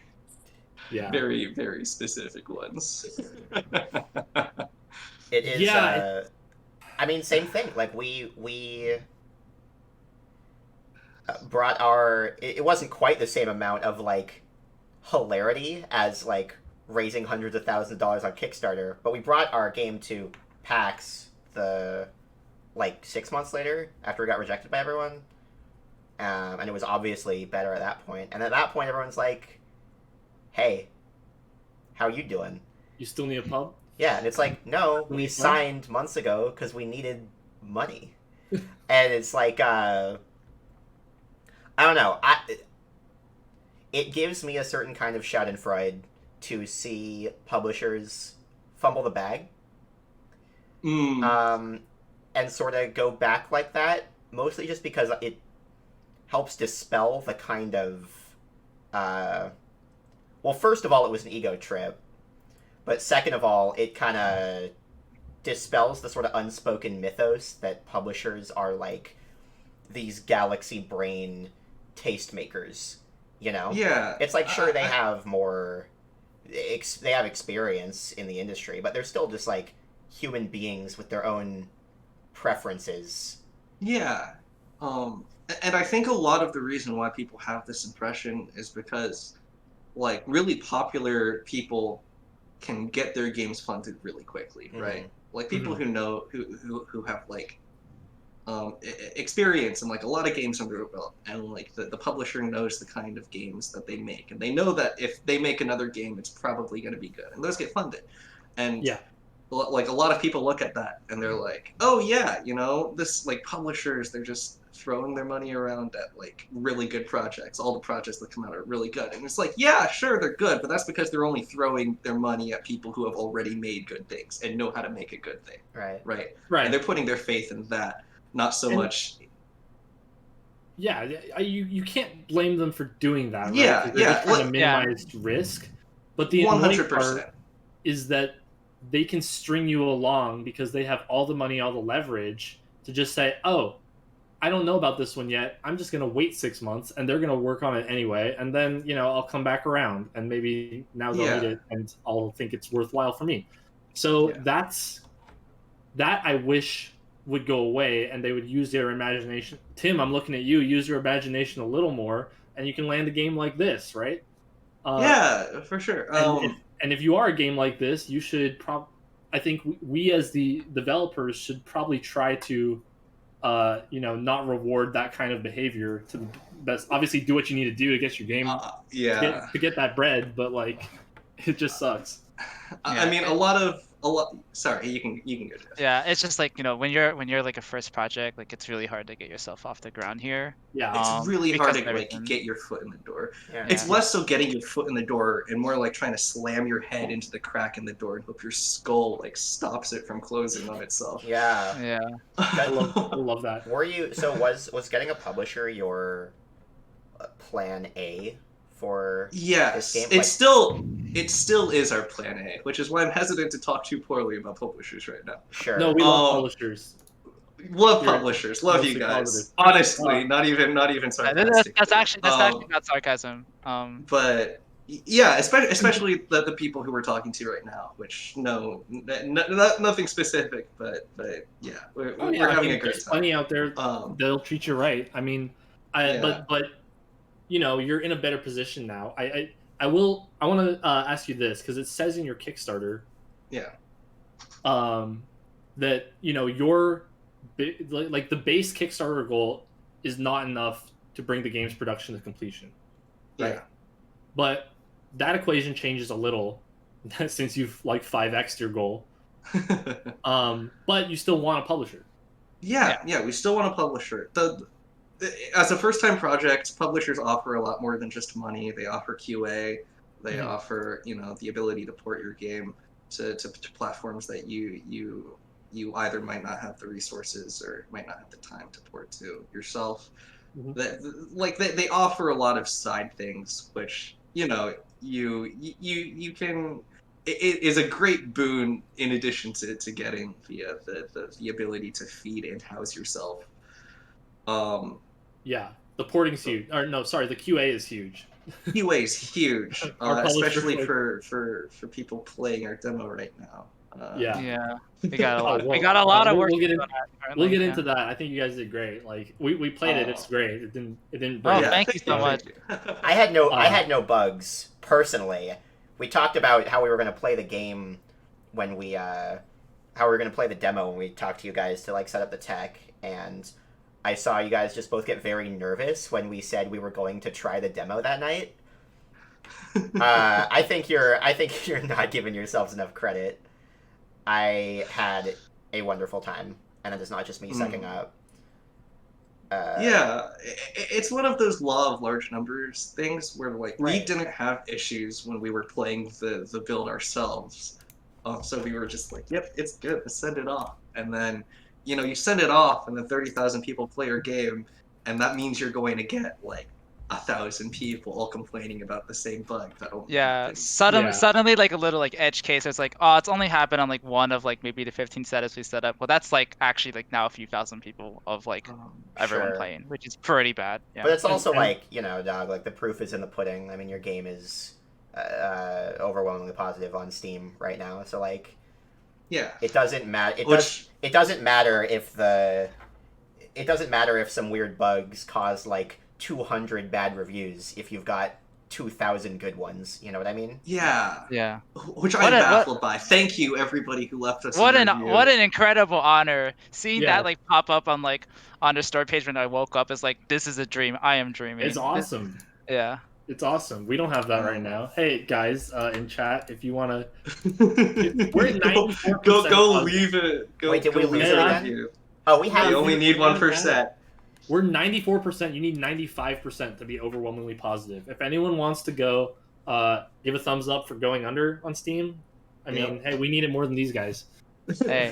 Yeah. Very, very specific ones. It is. Yeah, I mean, same thing. Like we brought our. It wasn't quite the same amount of like hilarity as like raising hundreds of thousands of dollars on Kickstarter, but we brought our game to PAX the like 6 months later after it got rejected by everyone, and it was obviously better at that point. And at that point, everyone's like, "Hey, how you doing?" You still need a pub? Yeah, and it's like, no, we signed months ago because we needed money. And it's like, I don't know. It gives me a certain kind of schadenfreude to see publishers fumble the bag. And sort of go back like that, mostly just because it helps dispel the kind of... well, first of all, it was an ego trip. But second of all, it kind of dispels the sort of unspoken mythos that publishers are like these galaxy brain tastemakers, you know? Yeah. It's like, sure, they have more... they have experience in the industry, but they're still just like human beings with their own preferences. Yeah. And I think a lot of the reason why people have this impression is because, like, really popular people can get their games funded really quickly, right? Like people who know who have like experience and like a lot of games under their belt, and like the publisher knows the kind of games that they make, and they know that if they make another game, it's probably going to be good, and those get funded. And Yeah. like a lot of people look at that and they're like, oh yeah, you know, this like publishers, they're just throwing their money around at like really good projects. All the projects that come out are really good. And it's like, yeah, sure, they're good, but that's because they're only throwing their money at people who have already made good things and know how to make a good thing. Right. Right. Right. And they're putting their faith in that, not so much. Yeah, you can't blame them for doing that, right? Yeah, 'Cause they're just trying to minimize risk. But the annoying 100%. part is that they can string you along because they have all the money, all the leverage to just say, oh, I don't know about this one yet. I'm just going to wait 6 months, and they're going to work on it anyway. And then, you know, I'll come back around, and maybe now they'll need it, and I'll think it's worthwhile for me. So that I wish would go away, and they would use their imagination. Tim, I'm looking at you. Use your imagination a little more, and you can land a game like this, right? Yeah, for sure. And if you are a game like this, you should I think we as the developers should probably try to, you know, not reward that kind of behavior to the best. Obviously, do what you need to do to get your game, to get that bread. But like, it just sucks. I mean, a lot. Sorry, you can go. Jeff. Yeah, it's just like, you know, when you're like a first project, like it's really hard to get yourself off the ground here. Yeah, it's really hard because to of like everything. get your foot in the door. Yeah. It's less so getting your foot in the door and more like trying to slam your head into the crack in the door and hope your skull like stops it from closing on itself. Yeah. Yeah. I love that. Were you was getting a publisher your plan A for Yes, this game? it still is our plan A, which is why I'm hesitant to talk too poorly about publishers right now. Sure. No, we love publishers. Love You're publishers, love you mostly guys. positive. Honestly, not even Yeah, sarcastic. that's actually not sarcasm. But yeah, especially the people who we're talking to right now, which nothing specific, but yeah, we're having a great there's time. plenty out there. They'll treat you right. I mean, but you know, you're in a better position now. I want to ask you this because it says in your Kickstarter, that you know your like the base Kickstarter goal is not enough to bring the game's production to completion. Right? Yeah. But that equation changes a little since you've like 5x'd your goal. But you still want a publisher. Yeah, we still want a publisher. As a first-time project, publishers offer a lot more than just money. They offer QA. They Mhm. offer, the ability to port your game to platforms that you either might not have the resources or might not have the time to port to yourself. Mhm. They offer a lot of side things, which you can. It is a great boon in addition to getting the ability to feed and house yourself. Um, Yeah, the porting's huge. Or no, sorry, the QA is huge. QA is huge, Our publisher, especially like, for people playing our demo right now. yeah. Yeah, we got a Oh, lot. We well, got a lot of work we'll to get do on that we'll currently. get Yeah. into that. I think you guys did great. Like we played it. It's Oh. great. It didn't Oh, break. Yeah, thank you so much. thank you. I had Um, no bugs personally. We talked about how we were going to play the game when we how we were going to play the demo when we talked to you guys to like set up the tech, and I saw you guys just both get very nervous when we said we were going to try the demo that night. I think you're not giving yourselves enough credit. I had a wonderful time, and it is not just me sucking up. Yeah, it's one of those law of large numbers things where we Right. didn't have issues when we were playing the build ourselves. So we were just like, yep, it's good, let's send it off. And then, you send it off, and then 30,000 people play your game, and that means you're going to get like 1,000 people all complaining about the same bug that only Yeah, happens. suddenly like a little like edge case. It's like, oh, it's only happened on like one of like maybe the 15 setups we set up. Well, that's like actually like now a few thousand people of like everyone Sure. playing, which is pretty bad. Yeah. But it's also And- like, dog, like the proof is in the pudding. I mean, your game is overwhelmingly positive on Steam right now. So like, Yeah. it doesn't matter. Which It doesn't matter if it doesn't matter if some weird bugs cause like 200 bad reviews if you've got 2,000 good ones. You know what I mean? yeah, Yeah. which I'm What a- what- baffled by. Thank you everybody who left us What a an review. what an incredible honor. Seeing Yeah. that like pop up on the store page when I woke up is like, this is a dream. I am dreaming. It's awesome. Yeah. It's awesome. We don't have that right now. Hey guys, in chat, if you want to, we're at 94%. Go positive. leave it. Go, Wait, did go we leave lose it a again? review. Oh, we We have. only need 1%. We're 94%. You need 95% to be overwhelmingly positive. If anyone wants to go, give a thumbs up for going under on Steam. I mean, hey, we need it more than these guys. Hey.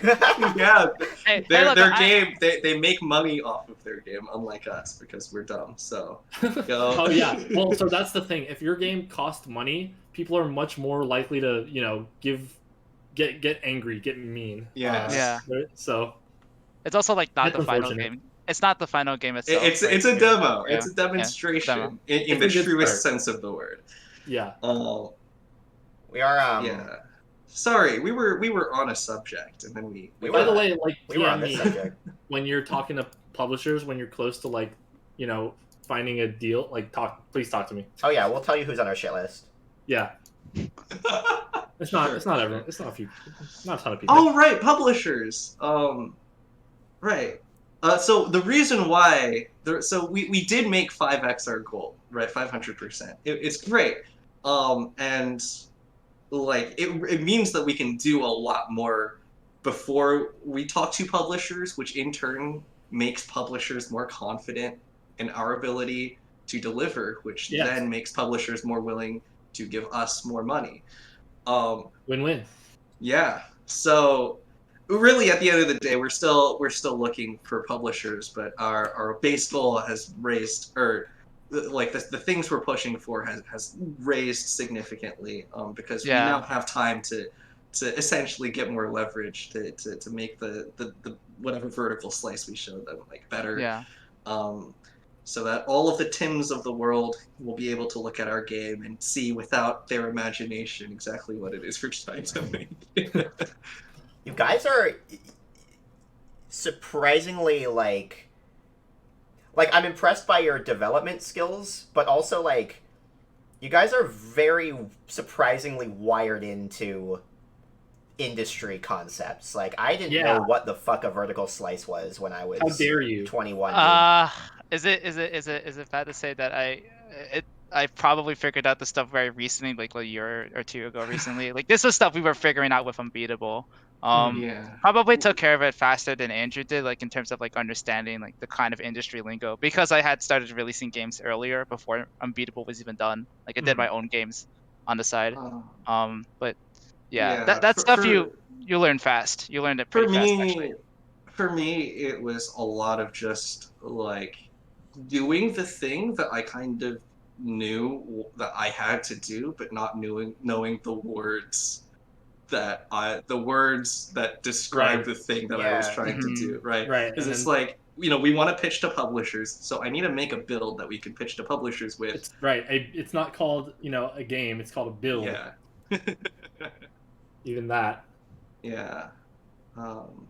Yeah, Hey, their look, game, they make money off of their game, unlike us, because we're dumb. So go. Oh yeah. Well, so that's the thing. If your game costs money, people are much more likely to, get angry, get mean. Yes. Yeah. So it's also like not That's the final unfortunate. game. It's not the final game itself. It's right? a demo. Yeah. It's a demonstration demo. in the It's a good truest start. sense of the word. yeah. We are. Yeah. Sorry, we were on a subject, and then we By the way, like We were on DM this me subject. when you're talking to publishers, when you're close to like, finding a deal, like please talk to me. Oh yeah, we'll tell you who's on our shit list. Yeah. It's not Sure, it's not sure. everyone. It's not a few. Not a ton of people. Oh right, publishers. Right. So the reason why so we did make 5x our goal, right? 500%. It's great. And like it means that we can do a lot more before we talk to publishers, which in turn makes publishers more confident in our ability to deliver, which Yes. then makes publishers more willing to give us more money. Win-win. Yeah. So really, at the end of the day, we're still looking for publishers, but our base goal has raised, or like the things we're pushing for has raised significantly, because we Yeah. now have time to essentially get more leverage to make the whatever vertical slice we showed them like better. Yeah. So that all of the Tims of the world will be able to look at our game and see without their imagination exactly what it is we're trying to make. You guys are surprisingly like I'm impressed by your development skills, but also like you guys are very surprisingly wired into industry concepts. Like I didn't Yeah. know what the fuck a vertical slice was when I was How dare you? 21. Is it bad to say that I probably figured out the stuff very recently, like a year or two ago recently. Like this was stuff we were figuring out with Unbeatable. Yeah. Probably took care of it faster than Andrew did, like in terms of like understanding like the kind of industry lingo, because I had started releasing games earlier before Unbeatable was even done. Like I did my own games on the side. But yeah, Yeah, that stuff you learn fast. You learned it for pretty fast actually. me, it was a lot of just like doing the thing that I kind of knew that I had to do, but not knowing the words that describe Right. the thing that I was Yeah. trying to Mhm. do, right? Right. Because And it's then like, we want to pitch to publishers, so I need to make a build that we can pitch to publishers with. it's right. It's not called, a game. It's called a build. Yeah. Even that. Yeah. Um,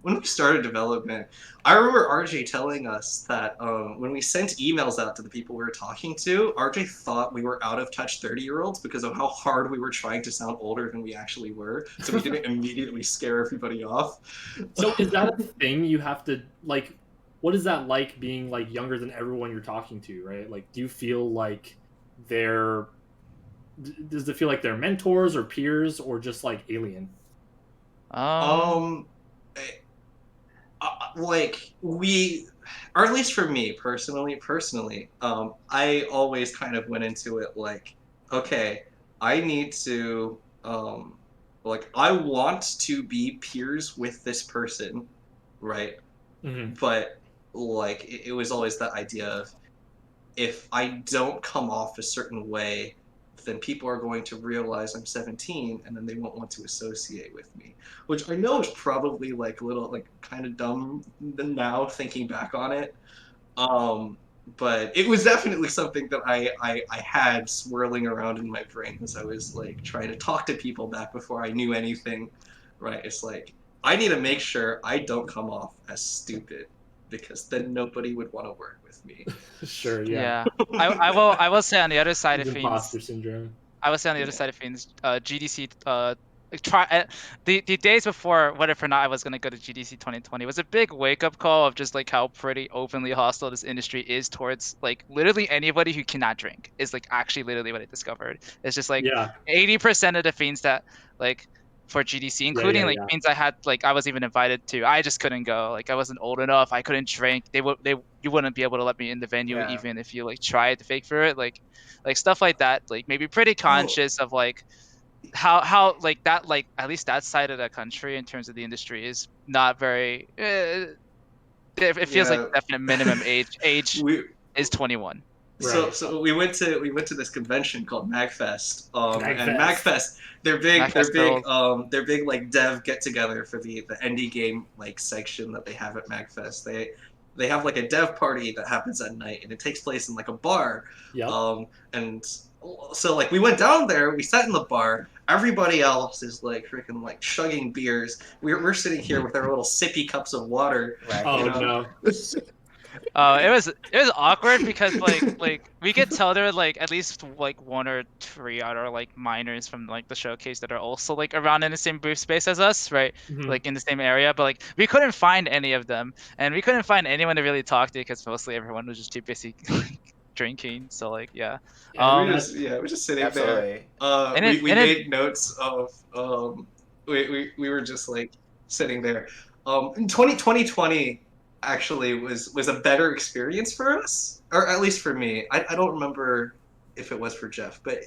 when we started development, I remember RJ telling us that when we sent emails out to the people we were talking to, RJ thought we were out of touch 30-year-olds because of how hard we were trying to sound older than we actually were. So we didn't immediately scare everybody off. So is that a thing you have to like? What is that like being like younger than everyone you're talking to? Right? Like, do you feel like they're? Does it feel like they're mentors or peers or just like alien? Um, like or at least for me personally, I always kind of went into it like, okay, I need to, like, I want to be peers with this person, right? Mm-hmm. But like, it was always that idea of, if I don't come off a certain way, then people are going to realize I'm 17 and then they won't want to associate with me. Which I know is probably like a little like kind of dumb now thinking back on it. But it was definitely something that I had swirling around in my brain as I was like trying to talk to people back before I knew anything. Right? It's like, I need to make sure I don't come off as stupid, because then nobody would want to work with me. Sure. Yeah. Yeah. I will say on the other side of It's imposter things, syndrome. I would say on the other Yeah. side of things, GDC, like, the days before whether or not I was gonna go to GDC 2020 was a big wake up call of just like how pretty openly hostile this industry is towards like literally anybody who cannot drink is like actually literally what I discovered. It's just like Yeah. 80% of the fiends that like for GDC, Yeah. including Yeah. like Yeah. fiends I had like I was even invited to, I just couldn't go. Like I wasn't old enough. I couldn't drink. You wouldn't be able to let me in the venue Yeah. even if you like tried to fake for it. Like stuff like that, like maybe pretty Oh, conscious of like how like that, like at least that side of the country in terms of the industry is not very it feels like yeah. definite minimum age we is 21. Right. so we went to this convention called Magfest, and Magfest. Magfest, they're big Magfest girls. they're big like dev get together for the indie game like section that they have at Magfest. They have like a dev party that happens at night, and it takes place in like a bar. Yep. And so like we went down there, we sat in the bar. Everybody else is like freaking like chugging beers. We're sitting here with our little sippy cups of water. Right. Oh You know? no. It was awkward because like we could tell there were like at least like one or three other like minors from like the showcase that are also like around in the same booth space as us, right? Mhm. Like in the same area, but like we couldn't find any of them, and we couldn't find anyone to really talk to because mostly everyone was just too busy drinking. So like yeah, Yeah, we that's we're just sitting there. Absolutely. We and it made notes of we were just like sitting there. In 2020 actually was a better experience for us, or at least for me. I don't remember if it was for Jeff, but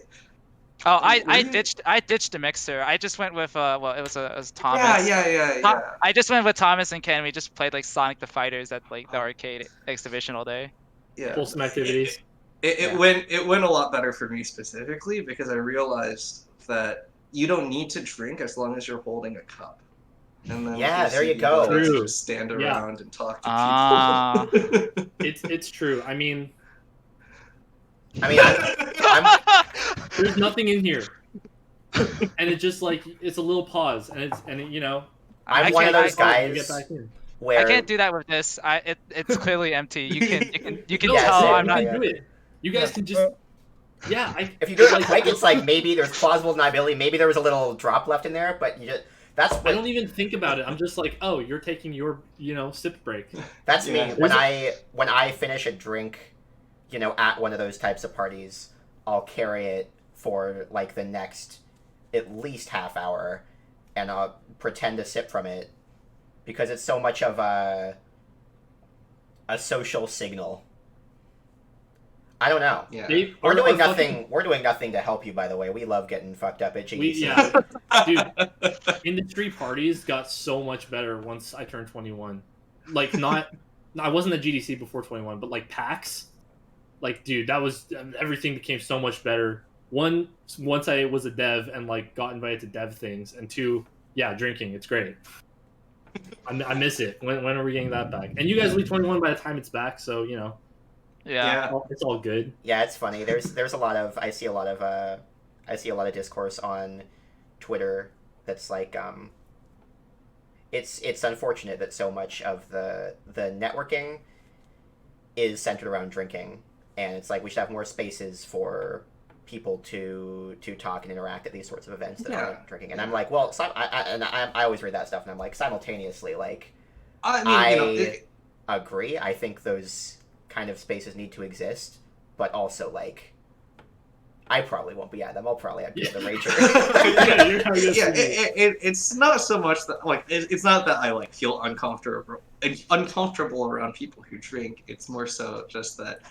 Oh, were I you? ditched the mixer. I just went with well, it was Yeah, Thomas. yeah. I just went with Thomas and Ken. We just played like Sonic the Fighters at like the arcade exhibition all day. Yeah. wholesome activities. Yeah. It went a lot better for me specifically because I realized that you don't need to drink as long as you're holding a cup. And then Yeah, gives there you the go. ability to True. just stand Yeah. around and talk to Ah. people. It's true. I mean, I mean, there's nothing in here, and it just like it's a little pause, and I'm I one of can't- those you get guys back in. where I can't do that with this. It's clearly empty. You can Yeah, tell same. I'm you not. can yeah. do it. You guys can just if you do it quick, it's like maybe there's plausible deniability. Maybe there was a little drop left in there, but you just that's I what don't even think about it. I'm just like, oh, you're taking your sip break. that's Yeah. me when I finish a drink, at one of those types of parties, I'll carry it for like the next at least half hour, and I'll pretend to sip from it because it's so much of a social signal. I don't know. Yeah. We're doing our nothing. fucking- We're doing nothing to help you, by the way. We love getting fucked up at GDC. Dude, industry parties got so much better once I turned 21. Like, I wasn't at GDC before 21, but like PAX, like, dude, that was everything became so much better. One, once I was a dev and like got invited to dev things, and two, yeah, drinking, it's great. I miss it. When are we getting that back? And you guys will be 21 by the time it's back, so you know, Yeah. it's all good. Yeah, it's funny. There's a lot of I see a lot of discourse on Twitter that's like it's unfortunate that so much of the networking is centered around drinking, and it's like we should have more spaces for people to talk and interact at these sorts of events that aren't drinking. And I'm like, well, I always read that stuff, and I'm like, simultaneously, like, I mean, I agree. I think those kind of spaces need to exist, but also like, I probably won't be at them. I'll probably be at the rager. It's not so much that like it's not that I like feel uncomfortable around people who drink. It's more so just that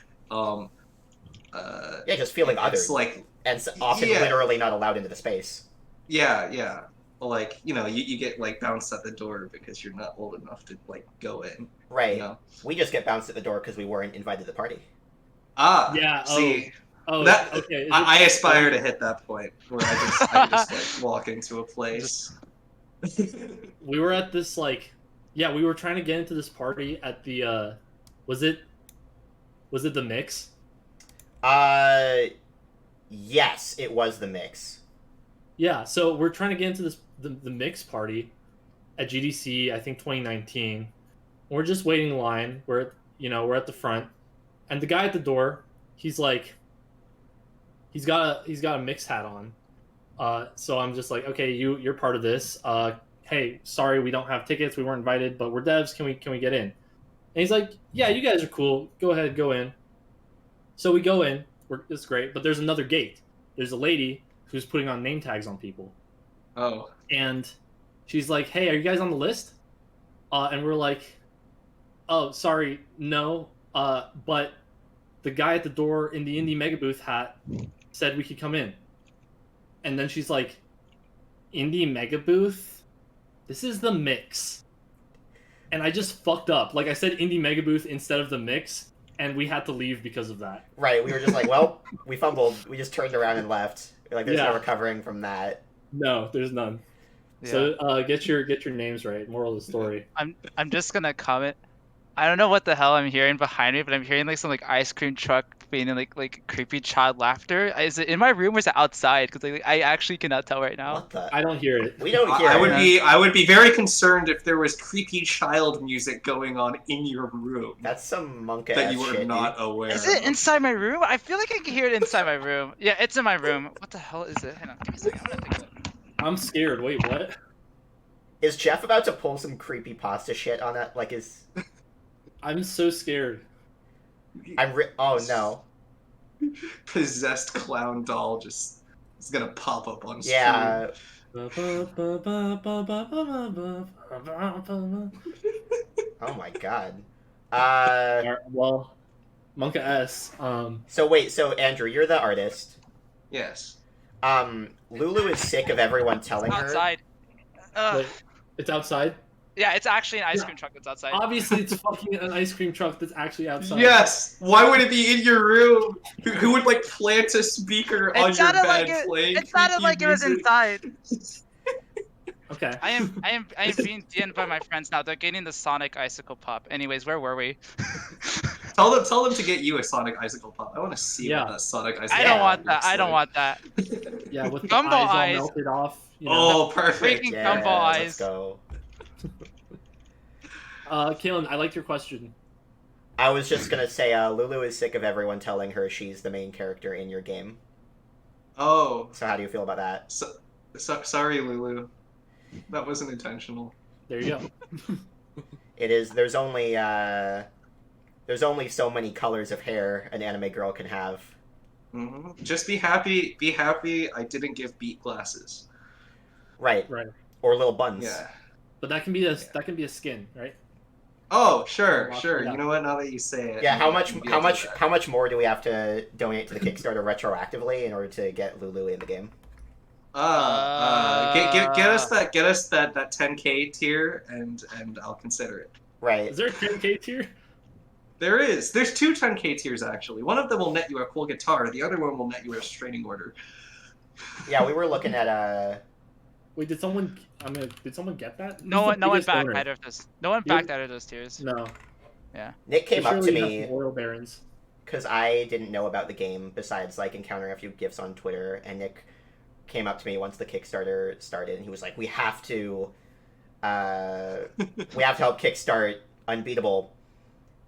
just feeling it's others, like and often literally not allowed into the space. yeah, like you get like bounced at the door because you're not old enough to like go in. Right. You know? We just get bounced at the door because we weren't invited to the party. Yeah. See. Oh, That, okay. I aspire to hit that point where I just like walk into a place. We were at this like, yeah, we were trying to get into this party at the was it the mix? Yes, it was the mix. Yeah, so we're trying to get into the mix party at GDC, I think 2019. We're just waiting in line. We're at the front, and the guy at the door, he's like, he's got a mix hat on. So I'm just like, okay, you're part of this. Hey, sorry, we don't have tickets. We weren't invited, but we're devs. Can we get in? And he's like, yeah, you guys are cool. Go ahead, go in. So we go in. It's great, but there's another gate. There's a lady who's putting on name tags on people. Oh. And she's like, hey, are you guys on the list? And we're like, oh, sorry, no. But the guy at the door in the Indie Mega Booth hat said we could come in. And then she's like, Indie Mega Booth? This is the mix. And I just fucked up. Like, I said Indie Mega Booth instead of the mix, and we had to leave because of that. Right, we were just like, well, we fumbled. We just turned around and left. Like, there's no Yeah. recovering from that. No, there's none. Yeah. So get your names right. Moral of the story. I'm just gonna comment. I don't know what the hell I'm hearing behind me, but I'm hearing like some like ice cream truck being like creepy child laughter. Is it in my room or is it outside? Because like, I actually cannot tell right now. What the? I don't hear it. We don't hear I it. would be very concerned if there was creepy child music going on in your room That's some monk that you ass were shit. not aware. Is it of. inside my room? I feel like I can hear it inside my room. Yeah, it's in my room. What the hell is it? Hang on, give me a second. I'm gonna think of it. I'm scared. Wait, what? Is Jeff about to pull some creepy pasta shit on that? Like, I'm so scared. Oh no. Possessed clown doll just is gonna pop up on screen. Yeah. Oh my god. Alright, well, Monka S. So wait, so Andrew, you're the artist. Yes. Lulu is sick of everyone telling her. Outside. Ugh. Wait, it's outside. Yeah, it's actually an ice cream truck that's outside. Obviously, it's fucking an ice cream truck that's actually outside. Yes. Why would it be in your room? Who would like plant a speaker on your sounded bed like playing? It sounded creepy like it was music? inside. Okay. I am being DM'd by my friends now. They're getting the Sonic Icicle Pop. Anyways, where were we? Tell them to get you a Sonic Icicle Pop. I want to see Yeah. what that Sonic Icicle I Pop don't want that. looks I don't like. want that. Yeah, with the Gumbo eyes all eyes. melted off. You know. Oh, perfect. Freaking Yeah, gumball eyes. let's go. Kaylin, I liked your question. I was just gonna say, Lulu is sick of everyone telling her she's the main character in your game. Oh, So how do you feel about that? sorry, Lulu. That wasn't intentional. There you go. It is. There's only so many colors of hair an anime girl can have. Just be happy. Be happy. I didn't give beat glasses. Right. Right. Or little buns. Yeah. But that can be a skin, right? Oh, sure, Lots sure. of that. You know what? Now that you say it, Yeah, how maybe how I'll do much that. how much more do we have to donate to the Kickstarter retroactively in order to get Lulu in the game? Get us that 10K tier, and I'll consider it. Right. Is there a 10K tier? There's two 10K tiers actually. One of them will net you a cool guitar. The other one will net you a restraining order. Yeah, we were looking at Wait, did someone? I mean, did someone get that? No Who's one, the no one biggest backed donor? either of those. No one You're- backed either of those tiers. No. Nick came But up to surely you have some me oil barons. because I didn't know about the game besides like encountering a few gifs on Twitter, and Nick came up to me once the Kickstarter started, and he was like, "We have to help kickstart Unbeatable."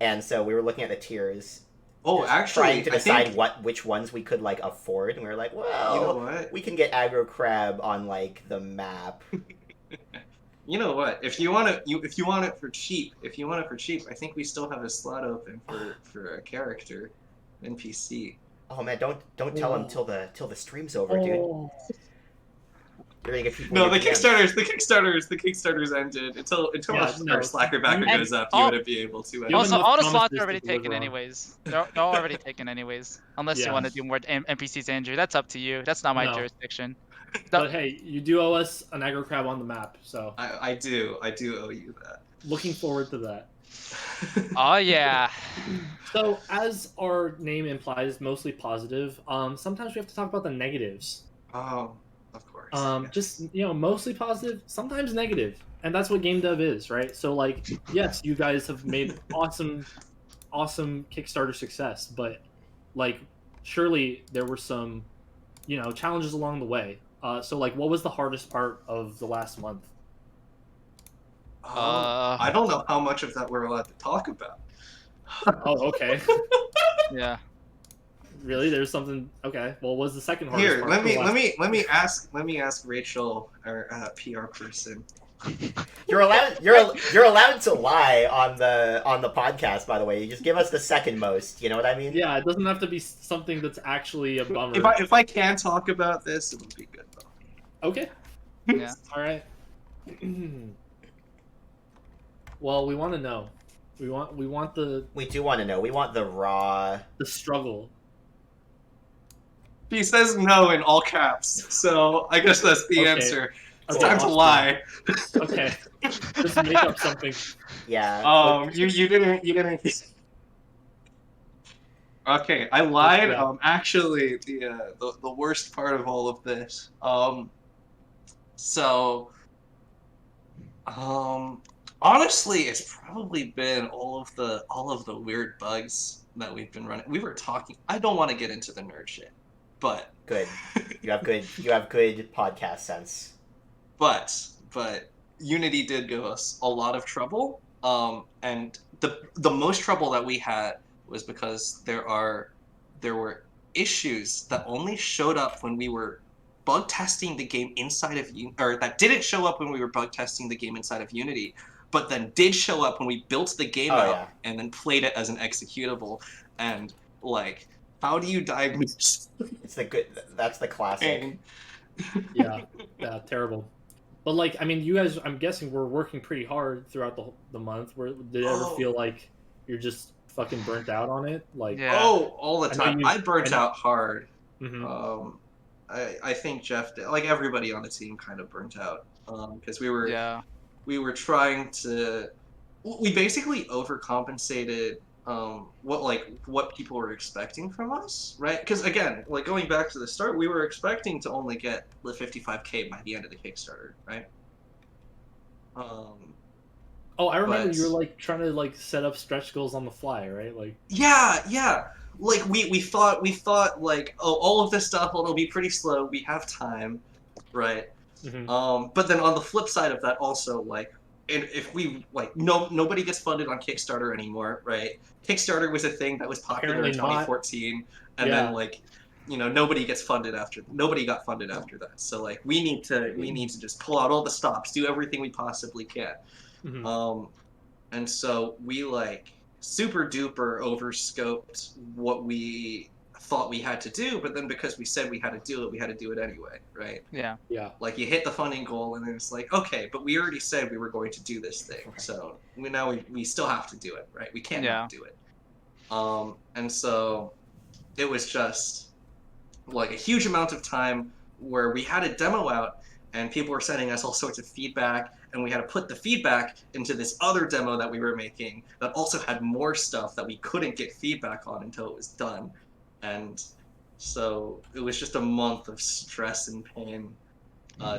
And so we were looking at the tiers, Oh, just actually, trying to I decide think, which ones we could like afford, and we were like, well, you know what? we can get Aggro Crab on like the map. You know what? If you want it for cheap, I think we still have a slot open for a character, NPC. Oh man, don't tell him till the stream's over, dude. Oh. You're gonna get people. No, in the your DMs. Kickstarters ended untle Yeah, our no. Slacker backer And goes up. You wouldn't be able to. You anymore. have Also, enough all the promises slots are to already deliver taken on. anyways. They're already taken anyways. Unless Yeah. you want to do more NPCs, Andrew. That's up to you. That's not my No. jurisdiction. But hey, you do owe us an aggro crab on the map, so I do owe you that. looking forward to that. Oh yeah. So, as our name implies, mostly positive. Sometimes we have to talk about the negatives. Oh, of course. yes. Just mostly positive, sometimes negative, and that's what game dev is, right? So, like, yes, you guys have made awesome Kickstarter success, but like, surely there were some, challenges along the way. So, like, what was the hardest part of the last month? I don't know how much of that we're allowed to talk about. Oh, okay. Yeah. Really? There's something. Okay. Well, what was the second hardest Here, part? let for the me last- let me ask Rachel, our PR person. You're allowed to lie on the podcast. By the way, you just give us the second most. You know what I mean? Yeah, it doesn't have to be something that's actually a bummer. If I can talk about this, it'll be good though. Okay. Yeah. All right. Well, we want to know. We want the We do want to know. We want the raw. struggle. He says no in all caps, so I guess that's the Okay. answer. It's Okay, time to awesome. lie. Okay. Just make up something. Yeah. You didn't. Okay, I lied. Yeah. Actually, the worst part of all of this. So, honestly, it's probably been all of the weird bugs that we've been running. We were talking. I don't want to get into the nerd shit, but Good. You have good podcast sense. but Unity did give us a lot of trouble. And the most trouble that we had was because there were issues that only showed up when we were bug testing the game inside of or that didn't show up when we were bug testing the game inside of Unity, but then did show up when we built the game out yeah. and then played it as an executable. And like, how do you diagnose It's the good. That's the classic. pain? Yeah. Yeah. Terrible. But like, I mean, you guys, I'm guessing, were working pretty hard throughout the month. Did it ever Oh. feel like you're just fucking burnt out on it? Like, Yeah. Oh, all the I know time. you- I burnt I know- out hard. mhm. I think Jeff did. Like everybody on the team kind of burnt out because we were Yeah. trying to. We basically overcompensated what people were expecting from us, right? Because again, like going back to the start, we were expecting to only get the 55K by the end of the Kickstarter, right? Oh, I remember but- you were like trying to like set up stretch goals on the fly, right? Like, Yeah. Like we thought like, oh, all of this stuff, well, it'll be pretty slow. We have time, right? mhm. But then on the flip side of that, also like, if we like, nobody gets funded on Kickstarter anymore, right? Kickstarter was a thing that was popular Apparently in not. 2014, and Yeah. then like, nobody got funded after that. So like, we need to just pull out all the stops, do everything we possibly can. Mhm. And so we like super duper overscoped what we thought we had to do, but then because we said we had to do it, we had to do it anyway, right? Yeah. Yeah. Like you hit the funding goal, and then it's like, okay, but we already said we were going to do this thing, Right. so we still have to do it, right? We can't Yeah. not do it. And so it was just like a huge amount of time where we had a demo out, and people were sending us all sorts of feedback, and we had to put the feedback into this other demo that we were making that also had more stuff that we couldn't get feedback on until it was done. And so it was just a month of stress and pain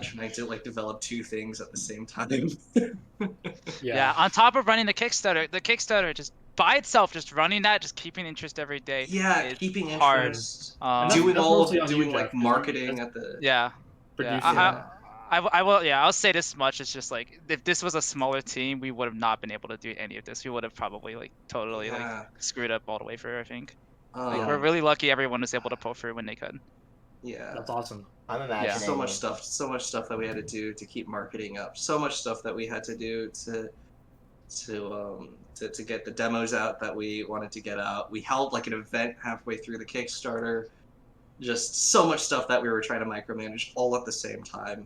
trying to like develop two things at the same time. Yeah. On top of running the Kickstarter just by itself, just running that, just keeping interest every day. Yeah, is keeping hard. interest, And doing that's all mostly of on you, doing Jeff, like 'cause marketing at the Yeah. Producing. I will. Yeah, I'll say this much. It's just like if this was a smaller team, we would have not been able to do any of this. We would have probably like totally Yeah. like screwed up all the way through. I think. um, We're really lucky everyone was able to pull through when they could. yeah. That's awesome. I'm imagining So much stuff that we had to do to keep marketing up. So much stuff that we had to do to get the demos out that we wanted to get out. We held like an event halfway through the Kickstarter. Just so much stuff that we were trying to micromanage all at the same time.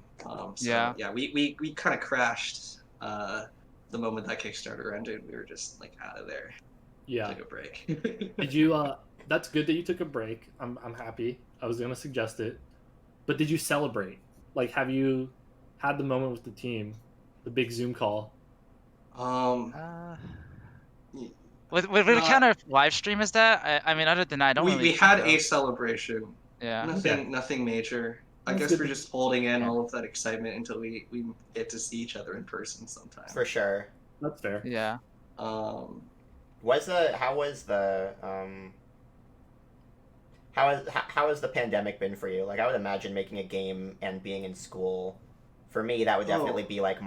So we kind of crashed the moment that Kickstarter ended. We were just like out of there. Yeah. Took a break. Did you? That's good that you took a break. I'm happy. I was gonna suggest it, but did you celebrate? Like, have you had the moment with the team, the big Zoom call? What kind of live stream is that? I mean, other than that, I don't we really. had think a so. celebration. Yeah. Nothing major. I That's guess good we're to- just holding in Yeah. all of that excitement until we get to see each other in person sometime. for sure. That's fair. Yeah. Um, How has the pandemic been for you? Like, I would imagine making a game and being in school. For me, that would definitely be like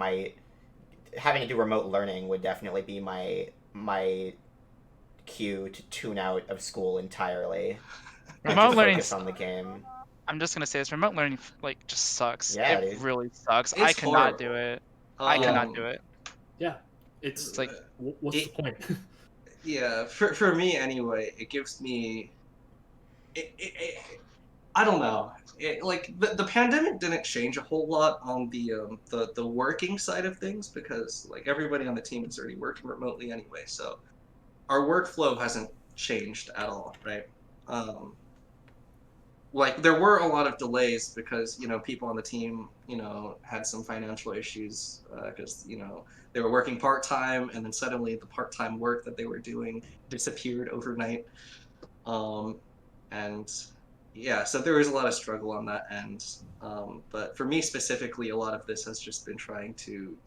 having to do remote learning would definitely be my cue to tune out of school entirely. And Remote just learning. focus on the game. I'm just gonna say this. Remote learning like just sucks. Yeah, it dude. really sucks. It's I cannot horrible. do it. I cannot do it. Yeah. It's like- what's the point? Yeah, for me anyway, it gives me. I don't know. Like the pandemic didn't change a whole lot on the working side of things because like everybody on the team is already working remotely anyway, so our workflow hasn't changed at all, right? Like there were a lot of delays because people on the team had some financial issues because they were working part-time and then suddenly the part-time work that they were doing disappeared overnight. And yeah, so there was a lot of struggle on that end. But for me specifically, a lot of this has just been trying to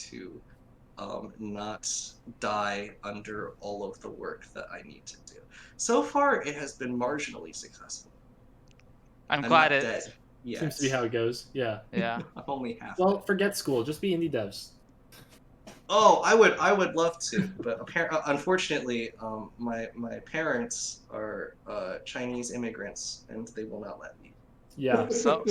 not die under all of the work that I need to do. So far, it has been marginally successful. I'm glad not it. dead yet. Seems to be how it goes. Yeah. Yeah. I'm only half. Well, forget school. Just be indie devs. Oh, I would love to, but unfortunately, my parents are Chinese immigrants, and they will not let me. Yeah. So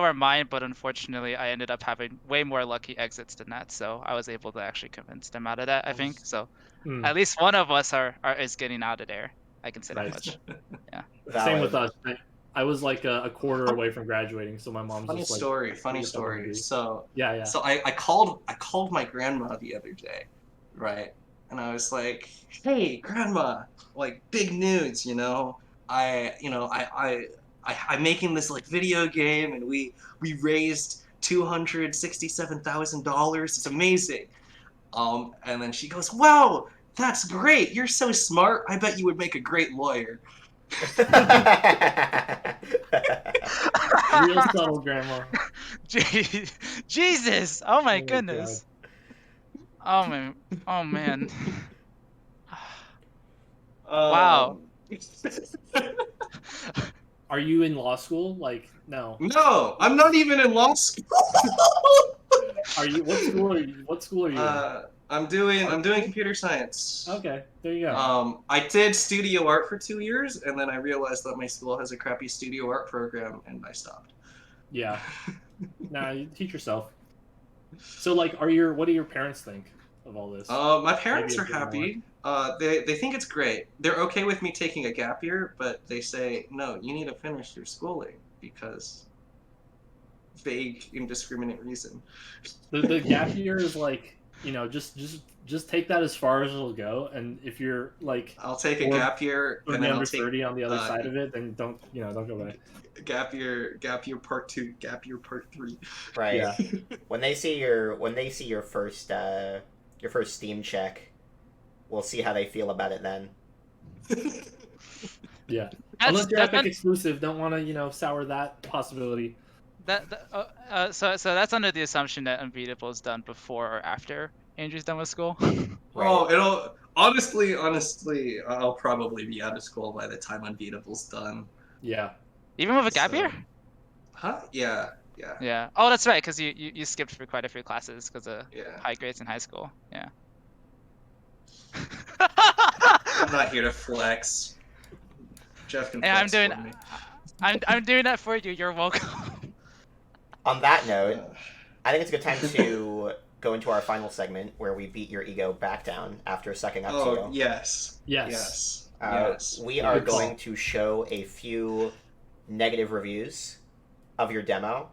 are mine, but unfortunately, I ended up having way more lucky exits than that. So I was able to actually convince them out of that. I think so. Hmm. At least one of us is getting out of there. I can say that Nice. much. Same with Valid. us. I was like a quarter away from graduating, so my mom's Funny just like, story. "What Funny the fuck am I story. doing?" So Yeah. so I called my grandma the other day, right? And I was like, "Hey, grandma, like big news, I'm making this like video game, and we raised $267,000. It's amazing." And then she goes, "Wow, that's great. You're so smart. I bet you would make a great lawyer." Real subtle, grandma. Jesus! Oh my Oh, goodness! Oh man! Oh man! Wow. Are you in law school? Like, no. No, I'm not even in law school. Are you? What school are you in? I'm doing computer science. Okay, there you go. I did studio art for 2 years, and then I realized that my school has a crappy studio art program, and I stopped. Yeah. Nah, you teach yourself. So, like, what do your parents think of all this? My parents Maybe a are bit more. happy. They think it's great. They're okay with me taking a gap year, but they say no. You need to finish your schooling because vague, indiscriminate reason. The gap year is like, just take that as far as it'll go, and if you're like I'll take a or gap year gonna and be then I'll under take 30 on the other uh, side of it, then don't go back. gap year part 2, gap year part 3. Right. Yeah. When they see your first Steam check, we'll see how they feel about it then. Yeah. That's, Unless you're that, Epic that, exclusive, don't want to sour that possibility. so that's under the assumption that Unbeatable is done before or after Andrew's done with school. Right. Oh, it'll honestly, I'll probably be out of school by the time Unbeatable's done. Yeah. Even with a gap So- year? Huh? Yeah. Yeah. Oh, that's right, because you skipped for quite a few classes because of Yeah. high grades in high school. Yeah. I'm not here to flex. Jeff can And I'm flex doing, for me. I'm doing that for you. You're welcome. On that note, I think it's a good time to go into our final segment where we beat your ego back down after sucking up to Oh, you. yes. Yes. Yes. We are Good call. going to show a few negative reviews of your demo,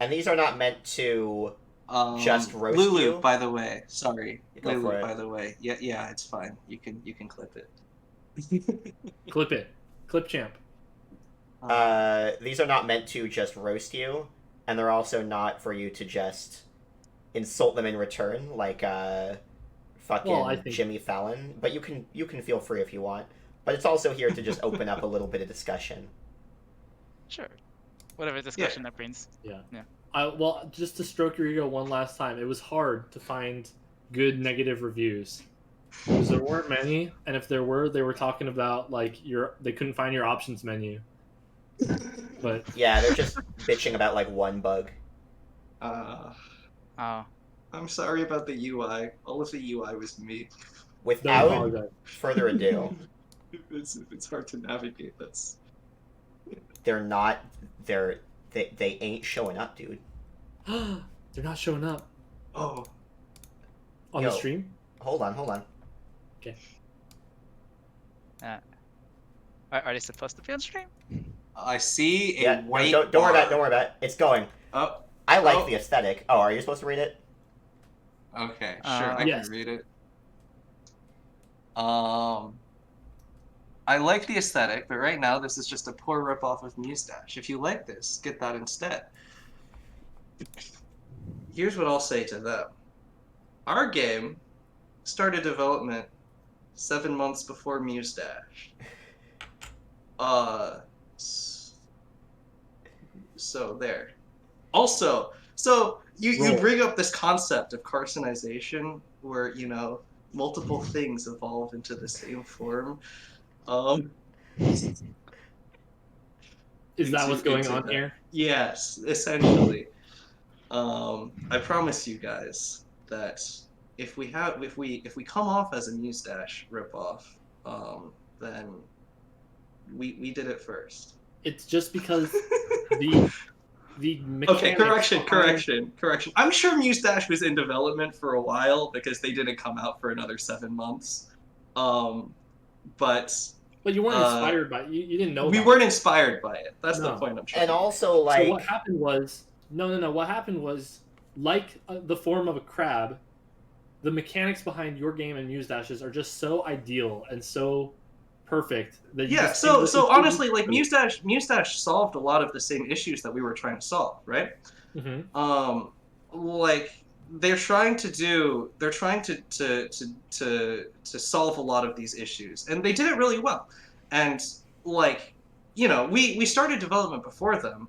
and these are not meant to just roast Lulu, you. by the way. Sorry. Go Lulu, for it. by the way. Yeah, it's fine. You can clip it. Clip it. Clip champ. These are not meant to just roast you, and they're also not for you to just insult them in return, like fucking Well, I think- Jimmy Fallon. But you can feel free if you want. But it's also here to just open up a little bit of discussion. Sure. Whatever discussion that brings. Well, just to stroke your ego one last time, it was hard to find good negative reviews because there weren't many, and if there were, they were talking about like they couldn't find your options menu. But Yeah, they're just bitching about like one bug. Oh. I'm sorry about the UI. All of the UI was me. don't Without apologize. further ado, It's hard to navigate. That's they ain't showing up, dude. They're not showing up oh. on Yo. the stream. Hold on. Are they supposed to be on stream? I see a Yeah, white. don't worry about it. bar. Don't worry about it. It's going. Oh, I like Oh. the aesthetic. Oh, are you supposed to read it? okay, sure. I Yes. can read it. I like the aesthetic, but right now this is just a poor ripoff of Mustache. If you like this, get that instead. Here's what I'll say to them. Our game started development 7 months before Mustache. So there. Also, so you Roll. bring up this concept of carcinization where, multiple things evolve into the same form. Is that what's going into on that. here? Yes, essentially. I promise you guys that if we come off as a Mustache ripoff, then we did it first. It's just because the Okay, mechanics behind- correction. I'm sure Mustache was in development for a while because they didn't come out for another 7 months. But But you weren't inspired by it. You didn't know. we about weren't inspired by it. That's the No. point I'm trying. And to make. also, it. like, So what happened was no. What happened was like the form of a crab. The mechanics behind your game and Mustache's are just so ideal and so perfect that you Yeah, just so think so honestly, like Mustache solved a lot of the same issues that we were trying to solve, right? Mhm. Like they're trying to solve a lot of these issues, and they did it really well. And like, we started development before them,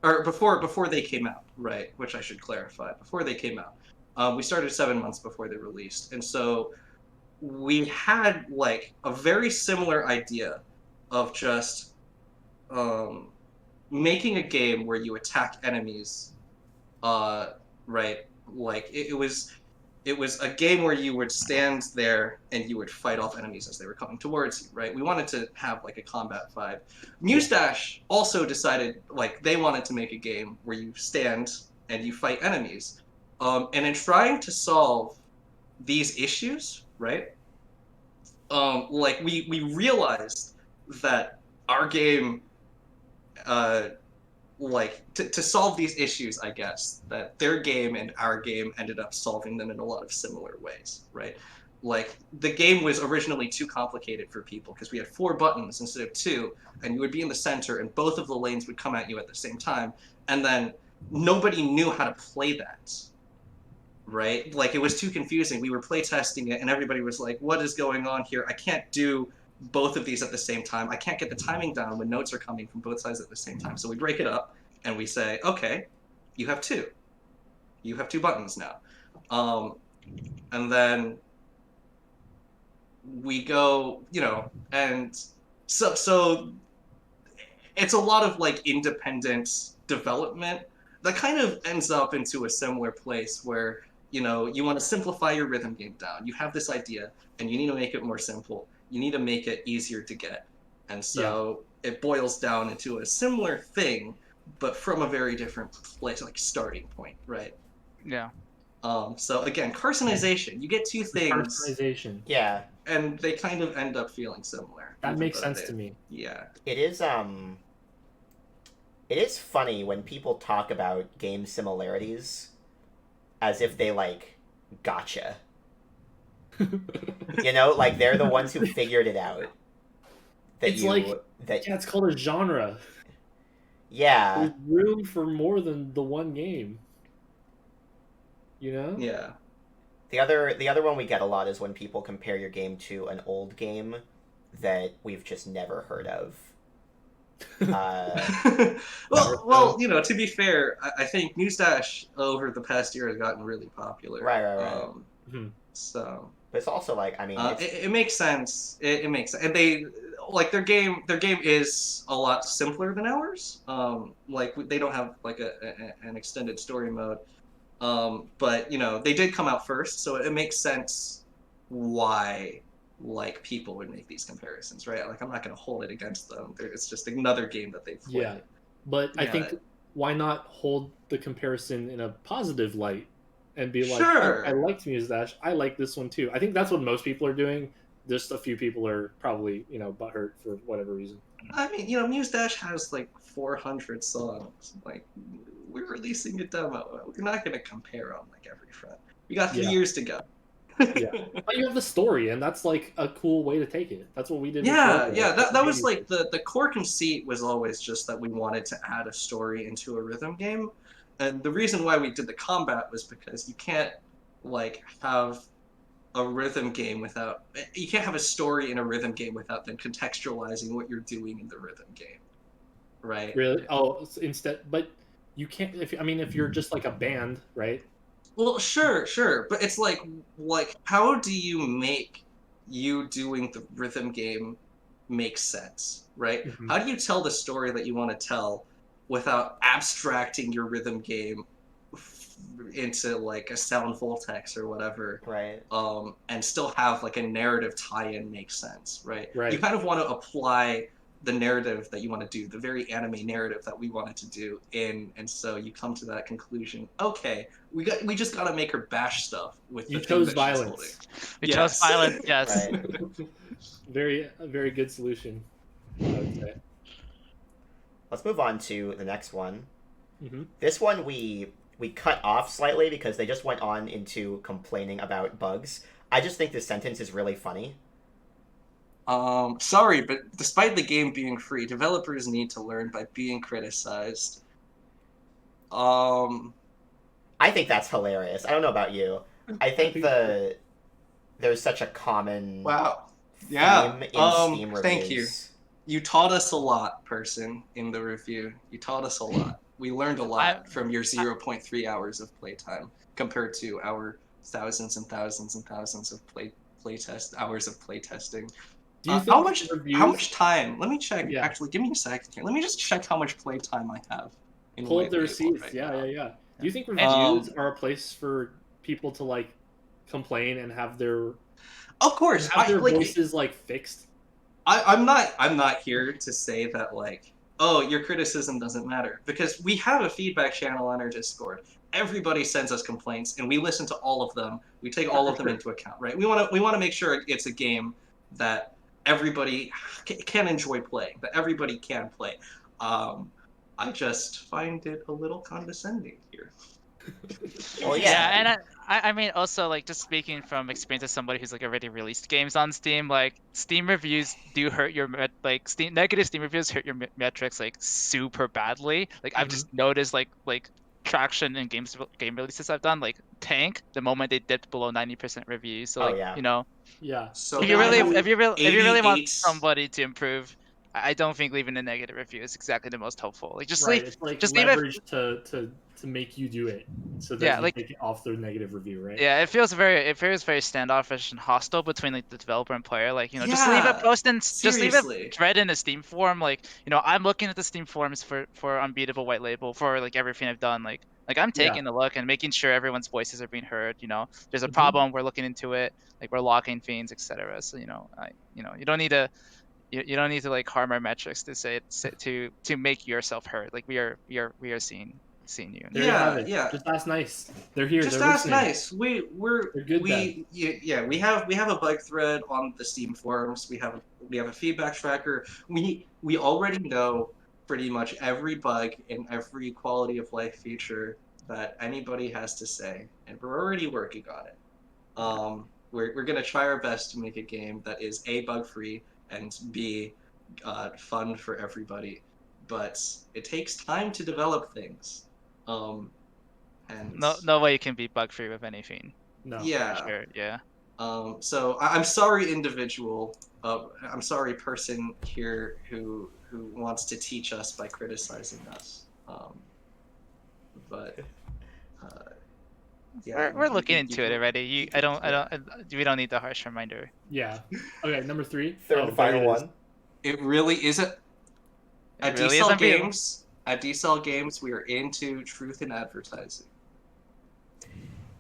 or before they came out, right? Which I should clarify. Before they came out, we started 7 months before they released, and so we had like a very similar idea of just making a game where you attack enemies, right? Like it was a game where you would stand there and you would fight off enemies as they were coming towards you, right? We wanted to have like a combat vibe. Mustache also decided like they wanted to make a game where you stand and you fight enemies, and in trying to solve these issues, right? like we realized that our game, like to solve these issues, I guess that their game and our game ended up solving them in a lot of similar ways, right? Like the game was originally too complicated for people because we had 4 buttons instead of 2, and you would be in the center, and both of the lanes would come at you at the same time, and then nobody knew how to play that, right? Like it was too confusing. We were playtesting it, and everybody was like, "What is going on here? I can't do both of these at the same time. I can't get the timing down when notes are coming from both sides at the same time." So we break it up, and we say, "Okay, you have 2. You have 2 buttons now," and then we go, and so it's a lot of like independent development that kind of ends up into a similar place where you want to simplify your rhythm game down. You have this idea and you need to make it more simple. You need to make it easier to get, and so it boils down into a similar thing but from a very different place, like starting point, right? Yeah. So again, carcinization, you get 2 things Personalization. Yeah, and they kind of end up feeling similar. That even makes though sense they- to me. Yeah. it is. It is funny when people talk about game similarities as if they like gotcha. Like they're the ones who figured it out. It's like- that Yeah, it's called a genre. yeah. There's room for more than the one game. You know? Yeah. The other one we get a lot is when people compare your game to an old game that we've just never heard of. well, to be fair, I think News Dash over the past year has gotten really popular. Right. Mhm. So But it's also like, I mean, it makes sense. It makes sense, and they like their game. Their game is a lot simpler than ours. Like they don't have like an extended story mode. But they did come out first, so it makes sense why like people would make these comparisons, right? Like I'm not going to hold it against them. It's just another game that they've played. Yeah. But I Yeah. think why not hold the comparison in a positive light and be like, Sure. I liked Muse I like this one too. I think that's what most people are doing. Just a few people are probably, butthurt for whatever reason. I mean, Muse Dash has like 400 songs. Like we're releasing a demo. We're not going to compare on like every front. We got 3 Yeah. years to go. Yeah. But you have the story, and that's like a cool way to take it. That's what we did. Yeah, before. yeah. That's That what was we like the core conceit was always just that we wanted to add a story into a rhythm game, and the reason why we did the combat was because you can't like have a rhythm game without you can't have a story in a rhythm game without then contextualizing what you're doing in the rhythm game, right? really. Oh, so instead, but you can't. If you're just like a band, right? Well, sure, but it's like how do you make you doing the rhythm game make sense, right? Mhm. How do you tell the story that you want to tell without abstracting your rhythm game into like a sound vortex or whatever, right. and still have like a narrative tie-in make sense, right? Right. You kind of want to apply the narrative that you want to do, the very anime narrative that we wanted to do and so you come to that conclusion. Okay, we just got to make her bash stuff with You the thing chose that she's violence. holding. We Yes. chose violence. Yes. Right. A very good solution, I would say. Let's move on to the next one. Mm-hmm. This one we cut off slightly because they just went on into complaining about bugs. I just think this sentence is really funny. Sorry, but despite the game being free, developers need to learn by being criticized. I think that's hilarious. I don't know about you. I think there's such a common Wow. Yeah. theme in Steam reviews. Thank you. You taught us a lot, person in the review. You taught us a lot. We learned a lot from your 0.3 hours of playtime compared to our thousands and thousands and thousands of hours of playtesting. Do you think how much reviews, how much time? Let me check. Yeah. Actually, give me a second here. Let me just check how much playtime I have. In pull up the White Label receipts? right Yeah. now. Do you think reviews Um, are a place for people to like complain and have their Of course, voices like fixed? I'm not here to say that like, oh, your criticism doesn't matter, because we have a feedback channel on our Discord. Everybody sends us complaints and we listen to all of them. We take all of them into account, right? We want to make sure it's a game that everybody can enjoy playing, that everybody can play. I just find it a little condescending here. Well, Yeah, yeah. and I mean also like just speaking from experience as somebody who's like already released games on Steam, like Steam reviews do hurt your like Steam negative Steam reviews hurt your metrics like super badly. Like I've just noticed like traction in game releases I've done like tank the moment they dipped below 90% reviews. So Oh, like yeah. you know Yeah. So if you I really have if you really want 88. somebody to improve, I don't think leaving a negative review is exactly the most helpful. Like Right. It's like just leave it. leverage to make you do it, so that Yeah, you like take it off the negative review, right? yeah, it feels very standoffish and hostile between like the developer and player. Like, you know, just leave it Yeah, post and just leave it seriously. thread in the Steam forum. Like, you know, I'm looking at the Steam forums for Unbeatable White Label for like everything I've done. Like I'm Yeah. taking a look and making sure everyone's voices are being heard. You know, there's a Mhm. problem, we're looking into it. Like we're locking fiends, etc. So you don't need to you don't need to like harm our metrics to to make yourself heard. Like we are seeing you. There you have Yeah, it. yeah. Just ask nice. They're here. Just They're ask listening. nice. We They're good. we have a bug thread on the Steam forums. We have a feedback tracker. We already know pretty much every bug and every quality of life feature that anybody has to say, and we're already working on it. We're gonna try our best to make a game that is A, bug free, and B, fun for everybody. But it takes time to develop things. And No way you can be bug free with anything. No. yeah. For sure. Yeah. So I'm sorry, individual. I'm sorry, person here who wants to teach us by criticizing us. But yeah, We're looking into it can- already. you can- We don't need the harsh reminder. Yeah. Okay. Number 3. Third Oh, and there final it is. one. It really isn't. At It really D-Cell isn't real. Games, we are into truth in advertising.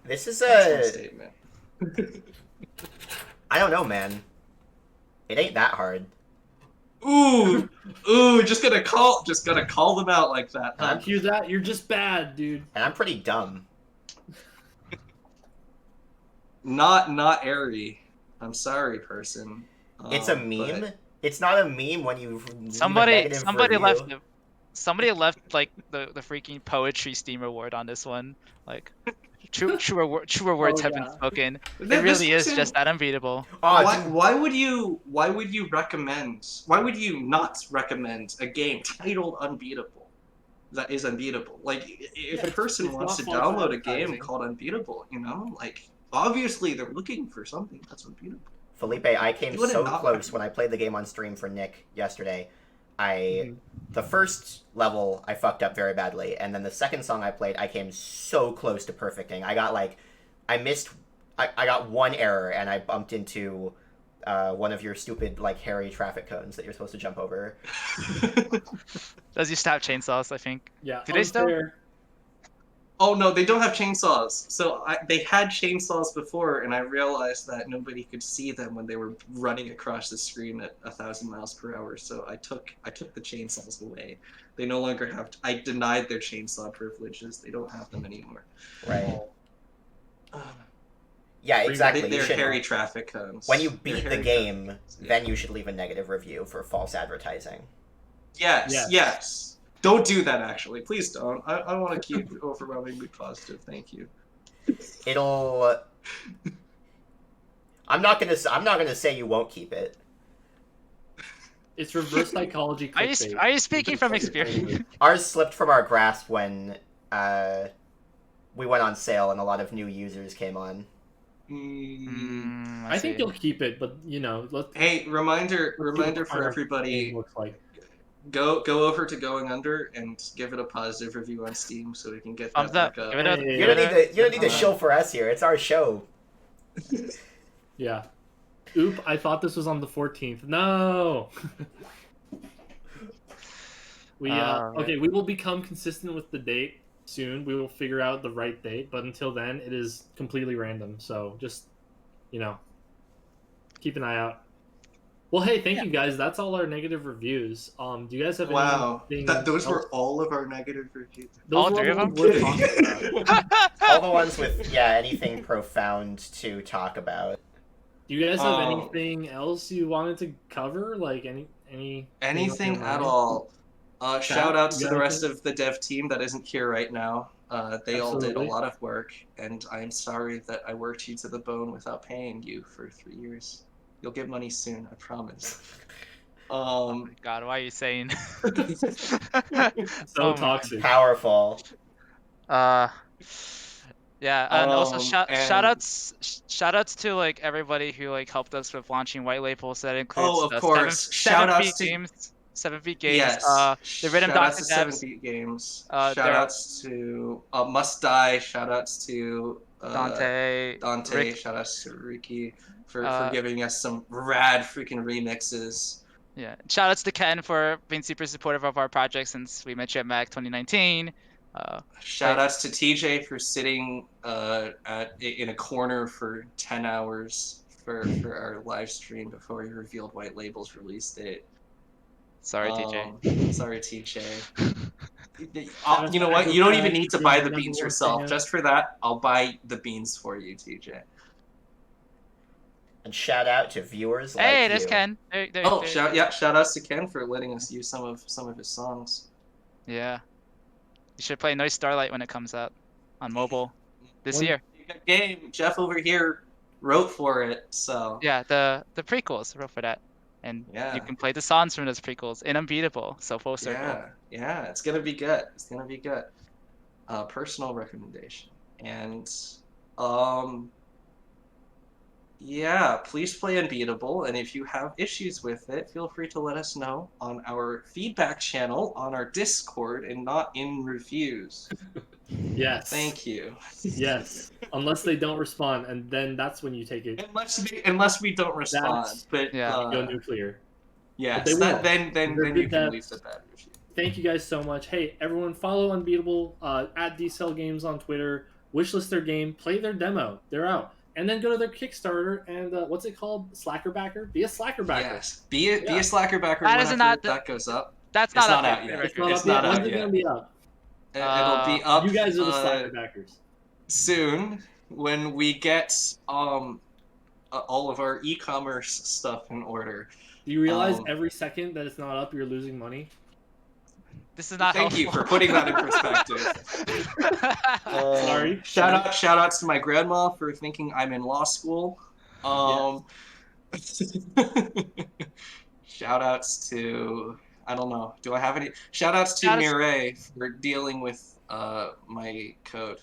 This is That's my a. statement. I don't know, man. It ain't that hard. Ooh, just gonna call them out like that, huh? Hear that? You're just bad, dude. And I'm pretty dumb. Not airy. I'm sorry, person. It's a meme. But It's not a meme when you leave a Somebody negative review. left like the freaking poetry Steam award on this one. Like truer words have been yeah. spoken. It this really is person- just that unbeatable. Oh, why would you not recommend a game titled Unbeatable that is unbeatable? Like if a person it's wants to not false download a game advertising. called Unbeatable, like obviously they're looking for something that's unbeatable. Felipe, I came You wouldn't so not close when I played the game on stream for Nick yesterday. The first level I fucked up very badly, and then the second song I played, I came so close to perfecting. I got one error, and I bumped into one of your stupid like hairy traffic cones that you're supposed to jump over. Does you stop chainsaws? I think. Yeah. Do they still? unfair. Oh no, they don't have chainsaws. So they had chainsaws before, and I realized that nobody could see them when they were running across the screen at 1,000 miles per hour. So I took the chainsaws away. They no longer have. I denied their chainsaw privileges. They don't have them anymore. Right. Yeah, exactly. You They're should, hairy traffic cones. when you They're beat the hairy game, traffic cones, yeah. then you should leave a negative review for false advertising. Yes. Don't do that. Actually, please don't. I want to keep overwhelmingly positive. Thank you. It'll. I'm not gonna say you won't keep it. It's reverse psychology clickbait. Are you speaking from experience? Ours slipped from our grasp when we went on sale and a lot of new users came on. I think you'll keep it, but let's. Hey, reminder let's see what for the final everybody. game looks like. Go over to Going Under and give it a positive review on Steam so we can get that Thumbs up. back up. Give it up. Hey. You don't need to show for us here. It's our show. Yeah. Oop! I thought this was on the 14th. No. Okay. We will become consistent with the date soon. We will figure out the right date, but until then, it is completely random. So just, keep an eye out. Well, hey, thank you guys. That's all our negative reviews. Do you guys have anything? Those else? were all of our negative reviews. Those all were three of the them? ones we're talking about. All the ones with anything profound to talk about. Do you guys have Um, anything else you wanted to cover? Like anything at all? Shout Chat, outs you to got the rest anything? of the dev team that isn't here right now. They all did a Absolutely. lot of work, and I'm sorry that I worked you to the bone without paying you for 3 years. You'll get money soon, I promise. God, why are you saying? So Oh my toxic. Powerful. God. Yeah, and also and shout outs to like everybody who like helped us with launching white labels. That oh, includes of the course, seven shout outs beat to games, 7 Beat Games, yes, the Rhythm shout outs Doctor to Seven devs, Beat Games. Shout there outs to Must Die. Shout outs to Dante, Dante. Rick, Shout outs to Ricky for uh, giving us some rad freaking remixes. yeah. Shout outs to Ken for being super supportive of our project since we met you at MAC 2019. Shout outs to TJ for sitting in a corner for 10 hours for our live stream before he revealed White Label's release date. Sorry, TJ. Sorry, TJ. Shout out You know to what? Echo You don't even Crash need for to being buy our the number beans one yourself. fan. Just for that, I'll buy the beans for you, TJ. And shout out to viewers like Hey, you. there's Ken. Oh, shout outs to Ken for letting us use some of his songs. Yeah. You should play Noise Starlight when it comes out on mobile this year. Game Jeff over here wrote for it, so Yeah, the prequels wrote for that, and yeah. you can play the songs from those prequels in Unbeatable. So full circle. Yeah, it's gonna be good. It's gonna be good. Personal recommendation, and yeah, please play Unbeatable, and if you have issues with it, feel free to let us know on our feedback channel on our Discord and not in reviews. Yes. Thank you. Yes. Unless they don't respond, and then that's when you take it. Unless we don't respond, That's but Yeah. go nuclear. yes, they will. then They're you good can devs. leave the bad review. Thank you guys so much. Hey, everyone, follow Unbeatable at D-Cell Games on Twitter. Wishlist their game, play their demo. They're out. And then go to their Kickstarter and what's it called? Slacker backer? Be a slacker backer. Yes, be a slacker backer That whenever is not the- that goes up. That's It's not not up out yet. yet. It's not It's up not yet. out When's it yet. gonna be up? It'll be up. You guys are the slacker backers. Soon when we get all of our e-commerce stuff in order. Do you realize every second that it's not up, you're losing money? This is not Thank you helpful. for putting that in perspective. Sorry. Shout outs to my grandma for thinking I'm in law school. Shout outs to I don't know. Do I have any shout outs to Mireille for dealing with my code?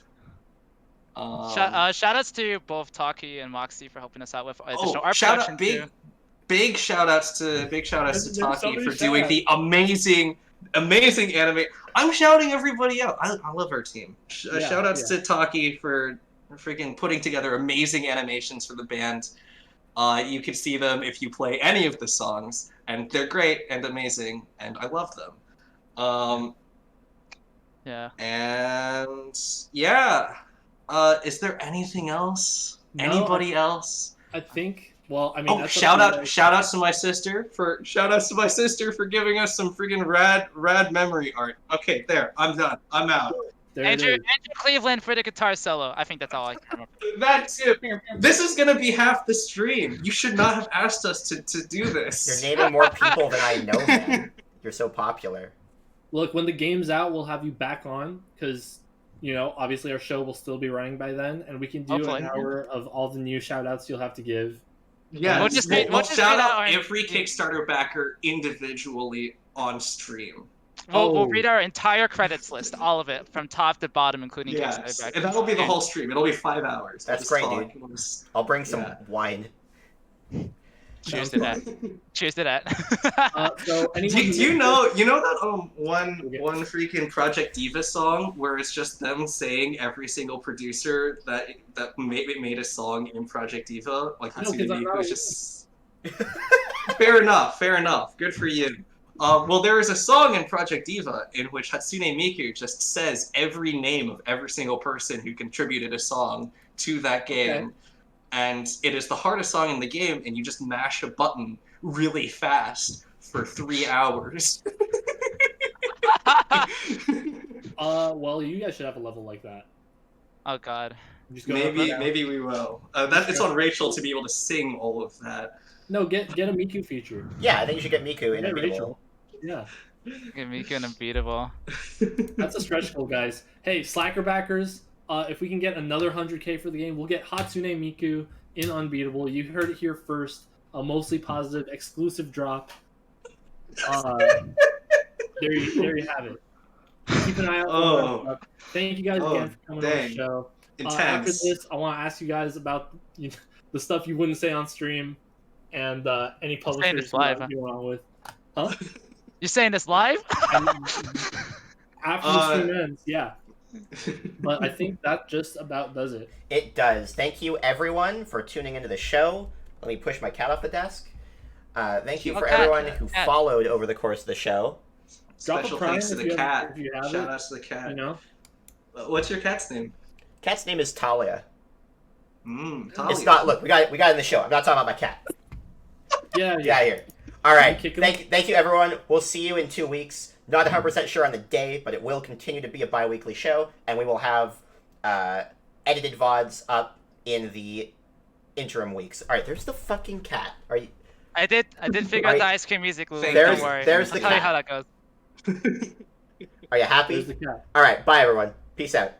Shout outs to both Taki and Moxie for helping us out with additional art production too. Big shout outs to Taki so for doing the amazing anime. I'm shouting everybody out. I love our team. Shout outs to Taki for freaking putting together amazing animations for the band. You can see them if you play any of the songs, and they're great and amazing, and I love them. Yeah. And yeah. Is there anything else? No, Anybody else? I think. Well, I mean, oh, shout outs to my sister for giving us some freaking rad memory art. Okay, there. I'm done. I'm out. Andrew Cleveland for the guitar solo. I think that's all I can remember. That's it. This is gonna be half the stream. You should not have asked us to do this. You're naming more people than I know, man. You're so popular. Look, when the game's out, we'll have you back on because, you know, obviously our show will still be running by then, and we can do an hour of all the new shout-outs you'll have to give. Yeah, we'll just shout out every Kickstarter backer individually on stream. We'll read our entire credits list, all of it, from top to bottom, including Kickstarter backers. And that will be the whole stream. It'll be 5 hours. That's great, dude. I'll bring some wine. Cheers to that. Cheers to that. So do you know that one freaking Project Diva song where it's just them saying every single producer that made a song in Project Diva, like Hatsune Miku is just fair enough. Good for you. Well, there is a song in Project Diva in which Hatsune Miku just says every name of every single person who contributed a song to that game. Okay. And it is the hardest song in the game, and you just mash a button really fast for 3 hours. Well, you guys should have a level like that. Oh God. Just go right now. Maybe we will. That it's on Rachel to be able to sing all of that. No, get a Miku feature. Yeah, I think you should get Miku in Get Unbeatable. Rachel. Yeah, Give me an unbeatable. that's a stretch goal, guys. Hey, Slacker backers, if we can get another 100K for the game, we'll get Hatsune Miku in Unbeatable. You heard it here first. A mostly positive exclusive drop. There you have it. Keep an eye out. Oh. Thank you guys again for coming on dang. the show. Intense. After this, I want to ask you guys about the stuff you wouldn't say on stream, and any publishers this live, huh? you want with. Huh? You saying this live? And after the stream ends, yeah. But I think that just about does it. It does. Thank you, everyone, for tuning into the show. Let me push my cat off the desk. Thank you for everyone who followed over the course of the show. Drop a Special prime thanks to if the you have- cat. if you have Shout it, out to the cat. You know, What's your cat's name? Cat's name is Talia. Talia. It's not. Look, we got it in the show. I'm not talking about my cat. yeah. Get out of here. All right. Kick him. Thank you, everyone. We'll see you in 2 weeks. Not 100% sure on the day, but it will continue to be a bi-weekly show, and we will have edited VODs up in the interim weeks. All right. There's the fucking cat. Are you? I did figure out Right. the ice cream music, Lou. There's- Don't worry. there's I'll the tell you cat. how that goes. Are you happy? There's the cat. All right. Bye, everyone. Peace out.